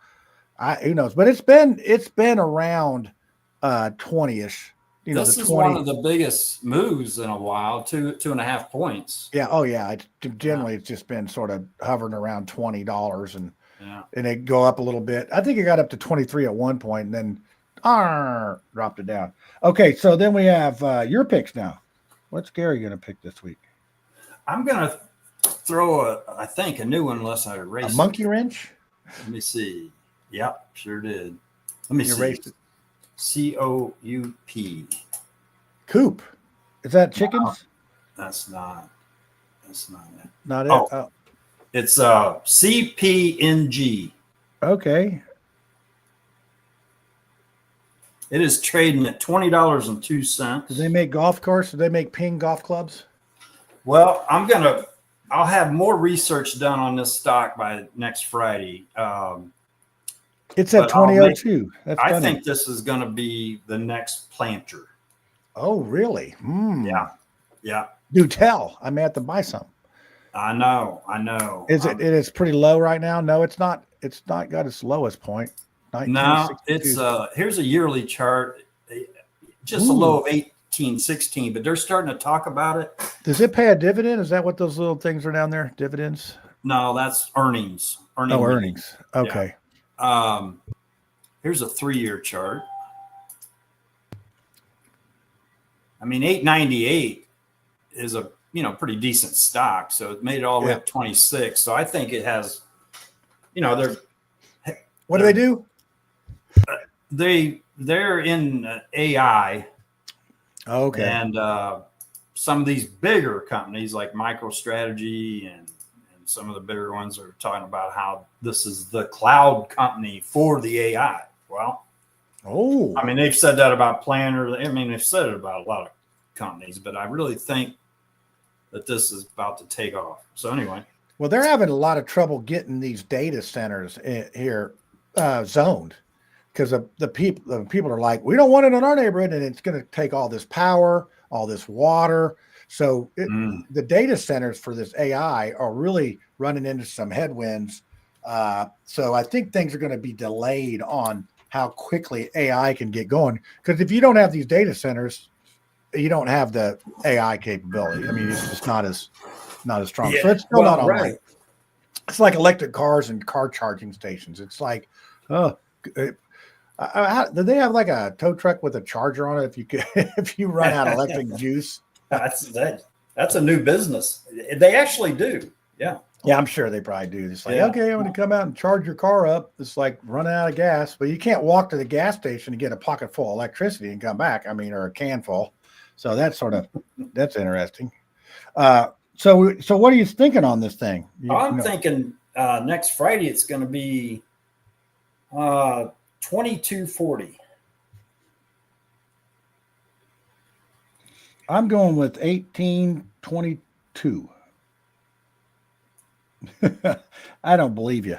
who knows? But it's been around 20-ish. This is one of the biggest moves in a while, 2.5 points. Yeah. Oh yeah. Generally it's just been sort of hovering around $20 and it go up a little bit. I think it got up to 23 at one point and then dropped it down. Okay, so then we have your picks now. What's Gary going to pick this week? I'm going to throw I think a new one unless I erase a monkey wrench. Let me see. Yep, sure did. Let me see. COUP. Coop. Is that chickens? No, that's not it. Not it. Oh. It's CPNG. Okay. It is trading at $20.02. Do they make golf courses? Do they make ping golf clubs? Well, I'll have more research done on this stock by next Friday. It's at 2002. I think this is going to be the next planter. Oh, really? Yeah. Do tell. I may have to buy some. I know. It is pretty low right now? No, it's not. It's not got its lowest point. No, it's here's a yearly chart. Just a low of 1816, but they're starting to talk about it. Does it pay a dividend? Is that what those little things are down there? Dividends? No, that's earnings. Earnings. Okay. Yeah. Here's a 3-year chart. I mean, 898 is a pretty decent stock, so it made it all the way up 26. So I think it has, what do they do? They're in AI. Okay. And some of these bigger companies like MicroStrategy and some of the bigger ones are talking about how this is the cloud company for the AI. Well, I mean, they've said that about Planner. I mean, they've said it about a lot of companies, but I really think that this is about to take off. So anyway. Well, they're having a lot of trouble getting these data centers here zoned because the people are like, we don't want it in our neighborhood, and it's going to take all this power, all this water. So the data centers for this AI are really running into some headwinds. So I think things are going to be delayed on how quickly AI can get going. Because if you don't have these data centers, you don't have the AI capability. I mean, it's just not as strong. So it's still not online. It's like electric cars and car charging stations. It's like, do they have like a tow truck with a charger on it if you run out of electric juice? That's a new business. They actually do. Yeah. Yeah, I'm sure they probably do. It's like, Yeah. okay, I'm going to come out and charge your car up. It's like running out of gas, but you can't walk to the gas station and get a pocket full of electricity and come back. I mean, or a can full. So that's interesting. So what are you thinking on this thing? I'm thinking next Friday it's going to be 2240. I'm going with 1822. I don't believe you.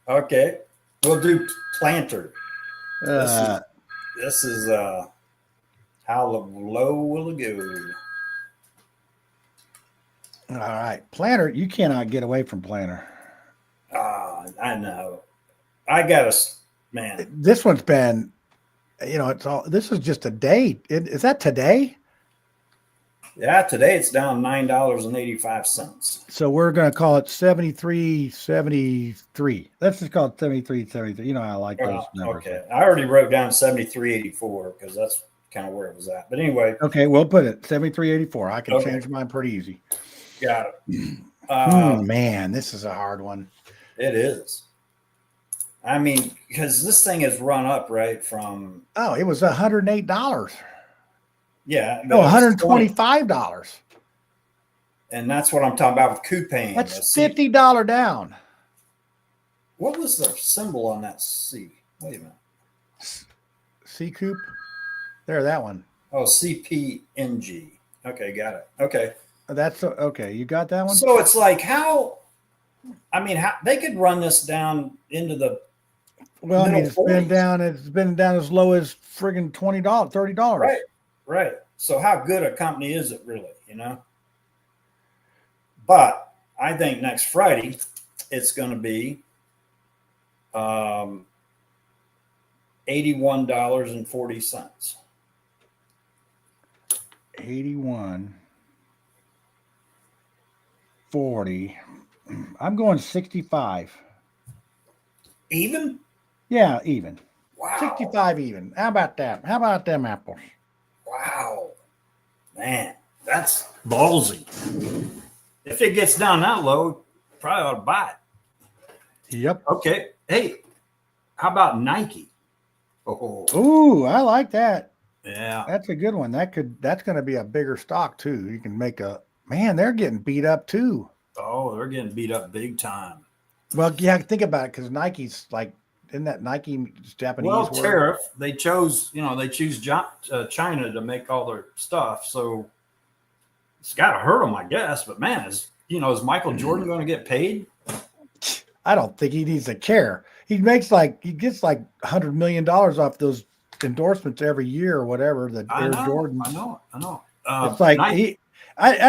Okay, we'll do planter. Uh, This is how low will it go? All right, planter. You cannot get away from planter. I know. I got to, man. This one's been, it's all. This is just a day. Is that today? Yeah, today it's down $9.85. So we're going to call it 73.73. Let's just call it 73.73. You know how I like those numbers. Okay, I already wrote down 73.84 because that's kind of where it was at. But anyway, okay, we'll put it 73.84. I can change mine pretty easy. Got it. Man, this is a hard one. It is. I mean, because this thing has run up right from. Oh, it was $108. Yeah. No, $125. And that's what I'm talking about with Coupang. That's $50 down. What was the symbol on that C? Wait a minute. C Coupe? There, that one. Oh, CPNG. Okay, got it. Okay. That's okay. You got that one? So it's like how they could run this down into the. Well, I mean, it's 40s. been down as low as friggin' $20, $30. Right. So how good a company is it really, But I think next Friday it's going to be $81.40. 81.40. I'm going 65. Even? Yeah, even. Wow. 65 even. How about that? How about them apples? Wow. Man, that's ballsy. If it gets down that low, probably ought to buy it. Yep. Okay. Hey, how about Nike? Oh. Ooh, I like that. Yeah. That's a good one. That's going to be a bigger stock too. You can make they're getting beat up too. Oh, they're getting beat up big time. Well, yeah, think about it because Nike's like, isn't that Nike Japanese? Well, word? tariff. They choose China to make all their stuff, so it's got to hurt them, I guess. But man, is Michael Jordan going to get paid? I don't think he needs to care. He gets like $100 million off those endorsements every year or whatever. The Air Jordans. I know. It's like I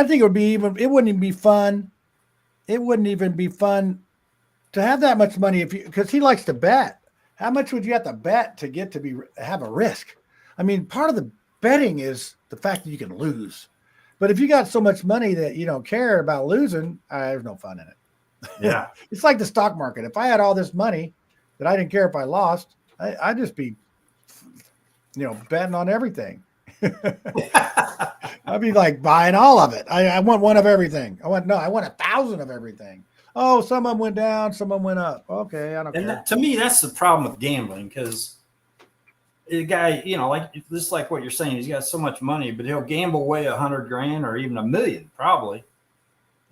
think it wouldn't even be fun. It wouldn't even be fun to have that much money because he likes to bet. How much would you have to bet to get to have a risk? I mean, part of the betting is the fact that you can lose. But if you got so much money that you don't care about losing, there's no fun in it. Yeah. It's like the stock market. If I had all this money that I didn't care if I lost, I'd just be, betting on everything. I'd be like buying all of it. I want one of everything. I want 1,000 of everything. Oh, some of them went down, some of them went up. Okay, I don't care. To me, that's the problem with gambling because the guy, like what you're saying, he's got so much money, but he'll gamble away $100,000 or even $1 million probably.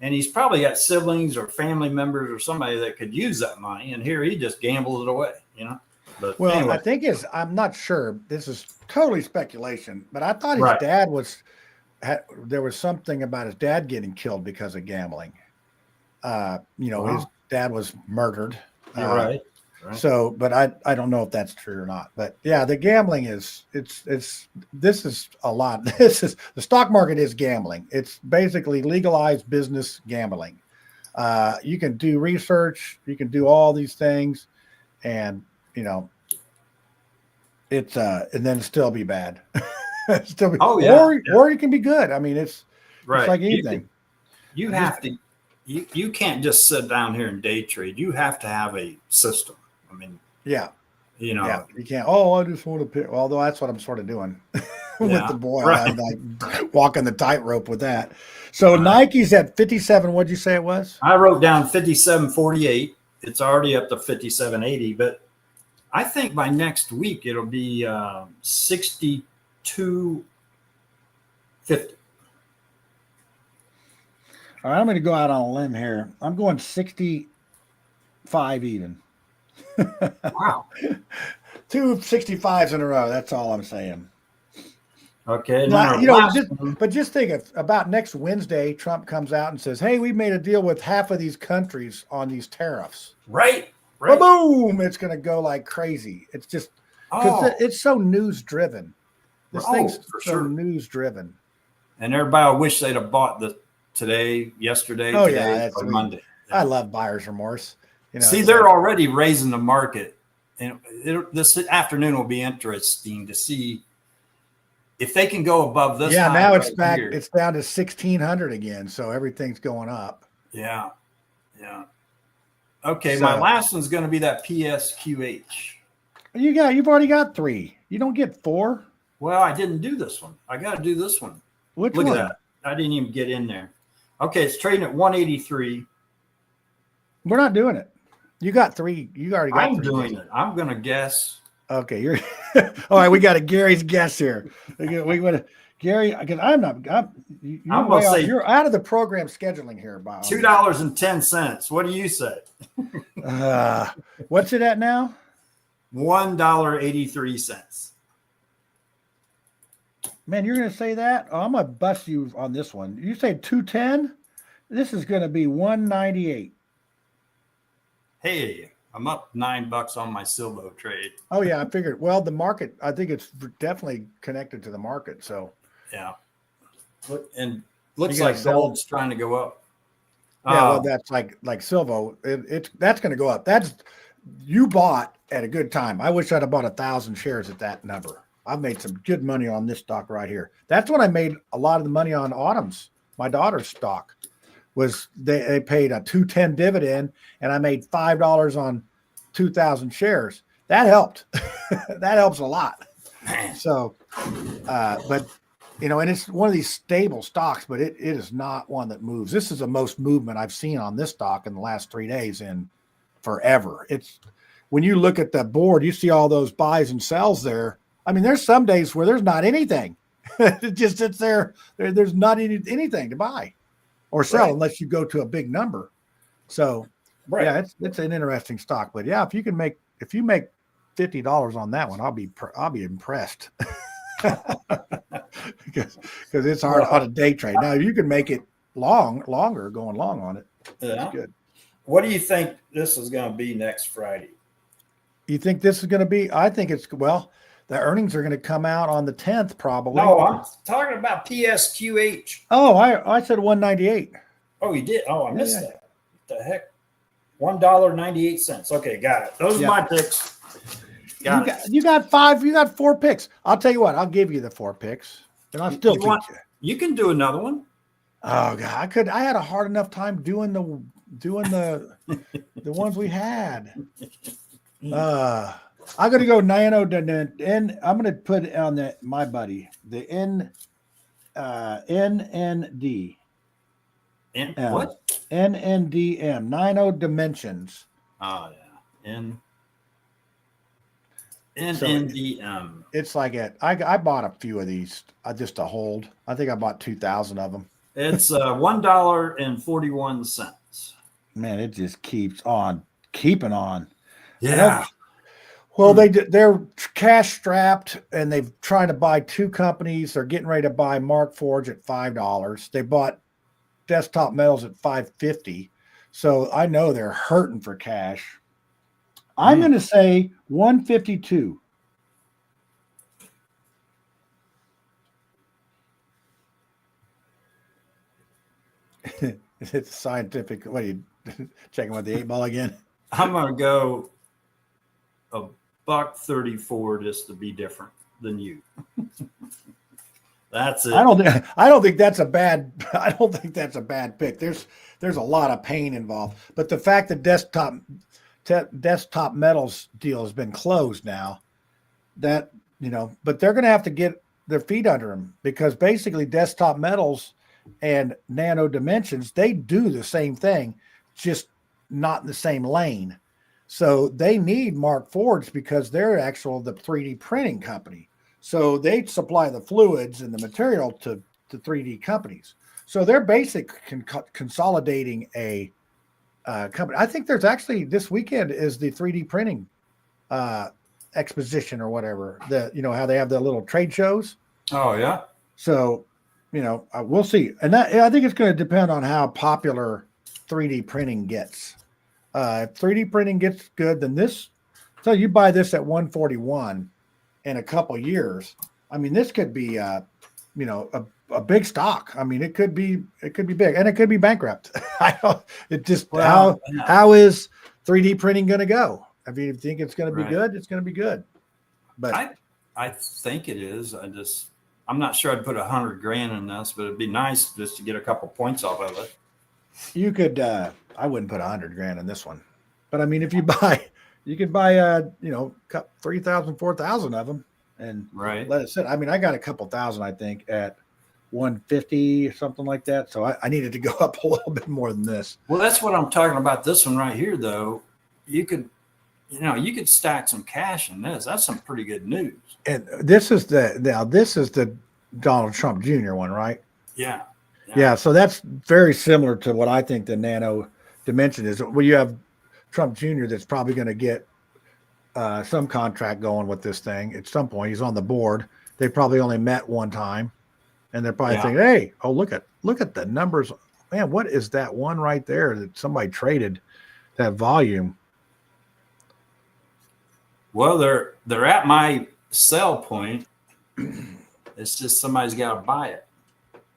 And he's probably got siblings or family members or somebody that could use that money. And here he just gambles it away, But anyway. I think I'm not sure. This is totally speculation, but I thought his dad there was something about his dad getting killed because of gambling. His dad was murdered. You're right. So, but I don't know if that's true or not. But yeah, the gambling this is a lot. The stock market is gambling. It's basically legalized business gambling. You can do research, you can do all these things, and it's and then still be bad. Still be, or you can be good. I mean, it's like anything. You have to. You can't just sit down here and day trade. You have to have a system. I mean, yeah. You know, Yeah, you can't. Oh, I just want to pick. Although that's what I'm sort of doing with the boy. right. I'm like walking the tightrope with that. So Right. Nike's at 57. What'd you say it was? I wrote down 57.48. It's already up to 57.80, but I think by next week it'll be 62.50. All right, I'm going to go out on a limb here. I'm going 65 even. Wow. Two 65s in a row. That's all I'm saying. Okay. And then Now, our last one, but just think about next Wednesday, Trump comes out and says, hey, we made a deal with half of these countries on these tariffs. right. Right. Boom! It's going to go like crazy. It's just because it's so news driven. This thing's for so sure. news driven. And everybody will wish they'd have bought yesterday, Oh, today, yeah, that's or sweet. Monday. I love buyer's remorse. You know, See, they're already raising the market, and this afternoon will be interesting to see if they can go above this. Yeah, high now it's right back. here. It's down to 1,600 again, so everything's going up. Yeah, yeah. Okay, So, my last one's going to be that PSQH. You've already got 3. You don't get 4. Well, I didn't do this one. I got to do this one. Which Look one? at that. I didn't even get in there. Okay, it's trading at 183. We're not doing it. You got 3. You already got 3. I'm doing it. I'm going to guess. Okay, you're all right. We got a Gary's guess here. We want to Gary because I'm not. You're out of the program scheduling here, Bob. $2.10. What do you say? What's it at now? $1.83. Man, you're going to say that? Oh, I'm going to bust you on this one. You say 210? This is going to be 198. Hey, I'm up $9 on my Silvo trade. Oh yeah, I figured. Well, the market, I think it's definitely connected to the market. So yeah, looks like gold's trying to go up. Yeah, well, that's like Silvo. That's going to go up. You bought at a good time. I wish I'd have bought 1,000 shares at that number. I've made some good money on this stock right here. That's when I made a lot of the money on Autumn's, my daughter's stock. Was they paid a 210 dividend, and I made $5 on 2,000 shares. That helped. That helps a lot. So, but and it's one of these stable stocks, but it is not one that moves. This is the most movement I've seen on this stock in the last 3 days in forever. It's when you look at the board, you see all those buys and sells there. I mean, there's some days where there's not anything. It just sits there. There's not anything to buy or sell unless you go to a big number. So, yeah, it's an interesting stock. But yeah, if you make $50 on that one, I'll be impressed. because it's hard on a day trade. Now, if you can make it longer going long on it, that's good. What do you think this is going to be next Friday? You think this is going to be? I think the earnings are going to come out on the 10th, probably. No, I'm talking about PSQH. Oh, I said 198. Oh, you did? Oh, I missed that. What the heck? $1.98. Okay, got it. Those are my picks. You got 5. You got 4 picks. I'll tell you what. I'll give you the 4 picks, and I'll still beat you. You can do another one. Oh God, I had a hard enough time doing the ones we had. I'm gonna go Nano and I'm gonna put on my buddy the NND. What? NNDM, Nano Dimensions. Oh yeah. NNDM. It's like I bought a few of these just to hold. I think I bought 2,000 of them. It's $1.41. Man, it just keeps on keeping on. Yeah. Well, they're cash strapped, and they've tried to buy 2 companies. They're getting ready to buy Markforged at $5. They bought Desktop Metals at $5.50. So I know they're hurting for cash. I'm going to say 152. It's scientific. What are you checking with the 8 ball again? I'm going to go $1.34 just to be different than you. That's it. I don't think that's a bad pick. There's a lot of pain involved, but the fact that Desktop Metals deal has been closed now. That, but they're going to have to get their feet under them, because basically Desktop Metals and Nano Dimensions, they do the same thing, just not in the same lane. So they need Mark Forge because they're the 3D printing company. So they supply the fluids and the material to 3D companies. So they're basically consolidating a company. I think there's actually, this weekend is the 3D printing exposition or whatever, how they have the little trade shows. Oh yeah. So, we'll see. And I think it's going to depend on how popular 3D printing gets. If 3D printing gets good, then so you buy this at 141 in a couple years. I mean, this could be, a big stock. I mean, it could be big, and it could be bankrupt. How is 3D printing going to go? If you think it's going to be good, it's going to be good. But I think it is. I'm not sure I'd put $100,000 in this, but it'd be nice just to get a couple points off of it. You could, I wouldn't put $100,000 in this one, but I mean, if you could buy 3,000, 4,000 of them and let it sit. I mean, I got a couple thousand, I think, at 150 or something like that. So I needed to go up a little bit more than this. Well, that's what I'm talking about. This one right here, though, you could stack some cash in this. That's some pretty good news. And this is the Donald Trump Jr. one, right? Yeah. Yeah. So that's very similar to what I think the Nano Dimension is. Well, you have Trump Jr. that's probably going to get some contract going with this thing at some point. He's on the board. They probably only met one time, and they're probably thinking, "Hey, look at the numbers, man! What is that one right there that somebody traded? That volume." Well, they're at my sell point. It's just somebody's got to buy it.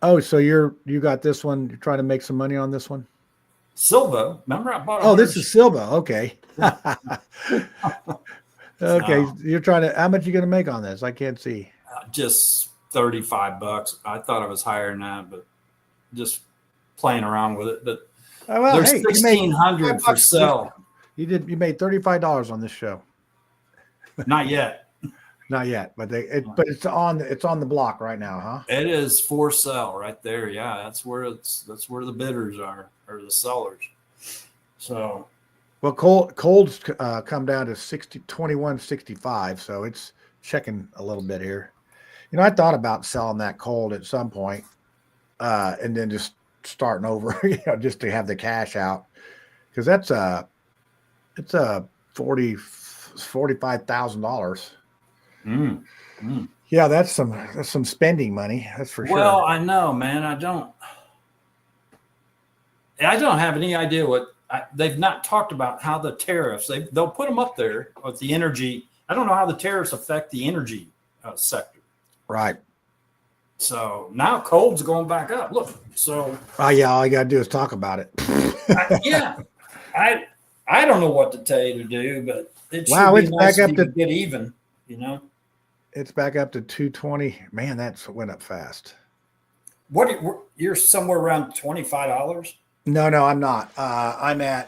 Oh, so you got this one? You're trying to make some money on this one? Silva, remember I bought. Oh, this is Silva. Okay. Okay, you're trying to. How much are you going to make on this? I can't see. Just $35. I thought it was higher than that, but just playing around with it. But there's 1,600 for sell. You made $35 on this show. Not yet. Not yet, but it's on the block right now, huh? It is for sale right there. Yeah, that's where the bidders are, or the sellers. So, well, cold's come down to 21.65, so it's checking a little bit here. I thought about selling that cold at some point, and then just starting over, just to have the cash out, because it's a $45,000. Yeah, that's some spending money. That's for sure. Well, I know, man. I don't have any idea they've not talked about how the tariffs. They'll put them up there with the energy. I don't know how the tariffs affect the energy sector. Right. So now cold's going back up. Look. So. Yeah. All you got to do is talk about it. I don't know what to tell you to do, but it should be nice back up to get even. It's back up to 220. Man, that went up fast. You're somewhere around $25? No, I'm not. I'm at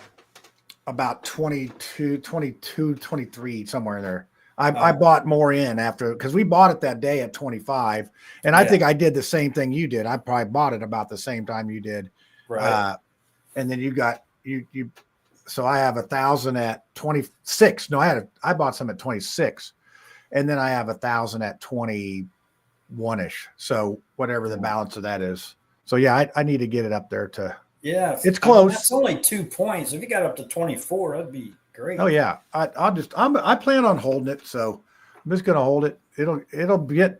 about 22, 23, somewhere in there. I bought more in after, because we bought it that day at 25. And I think I did the same thing you did. I probably bought it about the same time you did. Right. And then you got, so I have 1,000 at 26. No, I bought some at 26. And then I have 1,000 at 21-ish. So whatever the balance of that is. So yeah, I need to get it up there to. Yeah, it's close. That's only 2 points. If you got up to 24, that'd be great. Oh yeah, I plan on holding it. So I'm just gonna hold it. It'll get.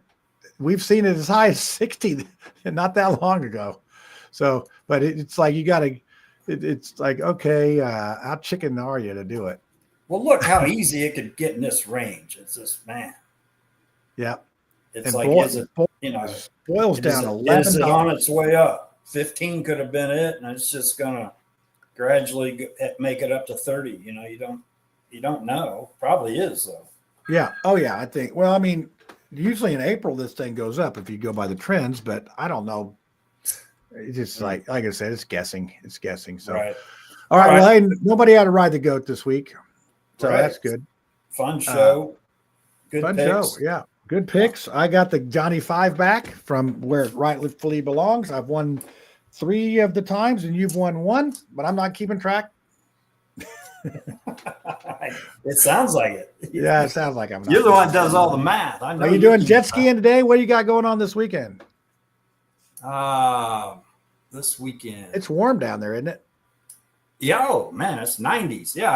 We've seen it as high as 60 not that long ago. So, but it's like you gotta. It's like, okay, how chicken are you to do it? Well, look how easy it could get in this range. It's just, man. Yeah. It's and like, boils down 11. Is it on its way up? 15 could have been it, and it's just gonna gradually make it up to 30. You don't know. Probably is though. Yeah. Oh yeah. I think. Well, I mean, usually in April this thing goes up if you go by the trends, but I don't know. It's just like I said, it's guessing. So. Right. All right. Well, hey, nobody had to ride the goat this week. So right. that's good. Fun show. Good Fun picks. show. Yeah. Good picks. I got the Johnny 5 back from where it rightfully belongs. I've won 3 of the times and you've won 1, but I'm not keeping track. It sounds like it. Yeah, it sounds like I'm not. You're the one that does all the math. I know. Are you doing jet skiing today? What do you got going on this weekend? This weekend. It's warm down there, isn't it? Yeah, oh man, it's 90s. Yeah,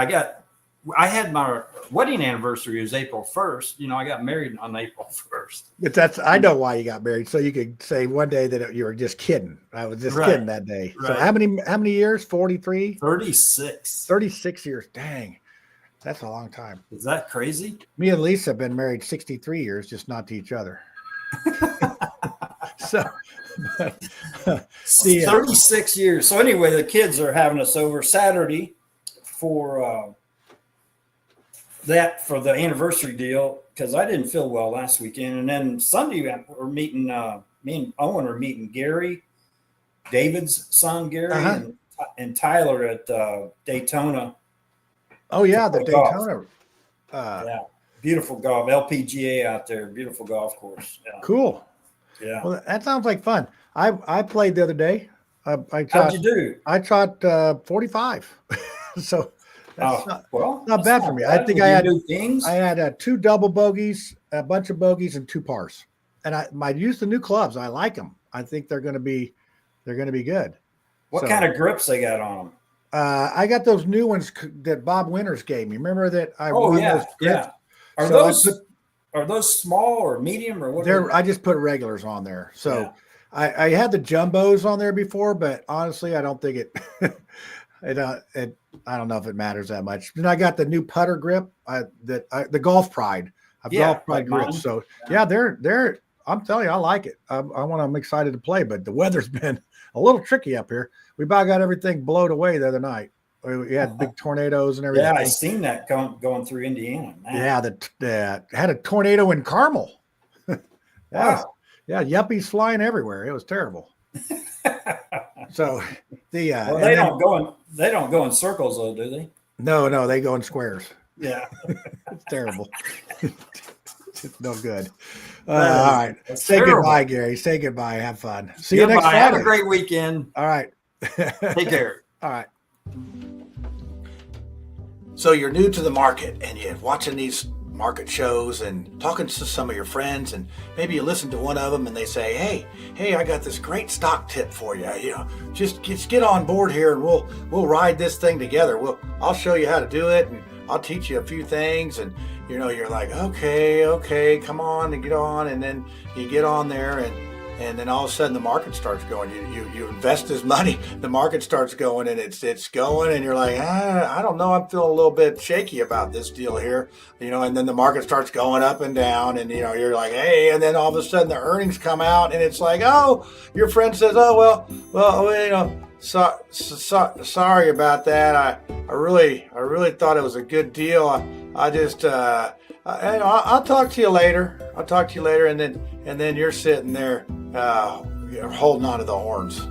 I had my wedding anniversary was April 1st. You know, I got married on April 1st. But I know why you got married. So you could say one day that you were just kidding. I was just kidding that day. Right. So how many years? 43? 36. 36 years. Dang. That's a long time. Is that crazy? Me and Lisa have been married 63 years, just not to each other. So 36 years. So anyway, the kids are having us over Saturday for for the anniversary deal, because I didn't feel well last weekend. And then Sunday we're meeting, me and Owen are meeting Gary, David's son Gary, and Tyler at Daytona. Oh yeah, the Daytona. Yeah, beautiful golf, LPGA out there, beautiful golf course. Yeah. Cool. Yeah. Well, that sounds like fun. I played the other day. How'd you do? I shot 45. So that's not bad for me. I think I had 2 double bogeys, a bunch of bogeys, and 2 pars. And I used the new clubs. I like them. I think they're going to be good. What kind of grips they got on them? I got those new ones that Bob Winters gave me. Remember that I won those grips? Yeah. Are those small or medium or what? I just put regulars on there. So I had the jumbos on there before, but honestly, I don't think I don't know if it matters that much. Then I got the new putter grip, the Golf Pride. Golf Pride grips. So they're. I'm telling you, I like it. I'm excited to play, but the weather's been a little tricky up here. We about got everything blown away the other night. We had big tornadoes and everything. Yeah, I seen that going through Indiana. Man. Yeah, had a tornado in Carmel. Wow. Yeah, yuppies flying everywhere. It was terrible. So they don't go in circles though, do they? No, they go in squares. Yeah, it's terrible. It's no good. All right, say goodbye, Gary. Say goodbye. Have fun. See you next Friday. Have a great weekend. All right. Take care. All right. So you're new to the market and you're watching these market shows and talking to some of your friends, and maybe you listen to one of them and they say, hey, I got this great stock tip for you. You know, just get on board here and we'll ride this thing together. I'll show you how to do it and I'll teach you a few things. And you know, you're like, okay, come on and get on. And then you get on there and then all of a sudden the market starts going. You invest this money, the market starts going and it's going, and you're like, I don't know, I'm feeling a little bit shaky about this deal here, you know. And then the market starts going up and down, and you know, you're like, hey, and then all of a sudden the earnings come out, and it's like, oh, your friend says, oh well, you know, sorry about that. I really thought it was a good deal. I just I'll talk to you later. And then you're sitting there holding on to the horns.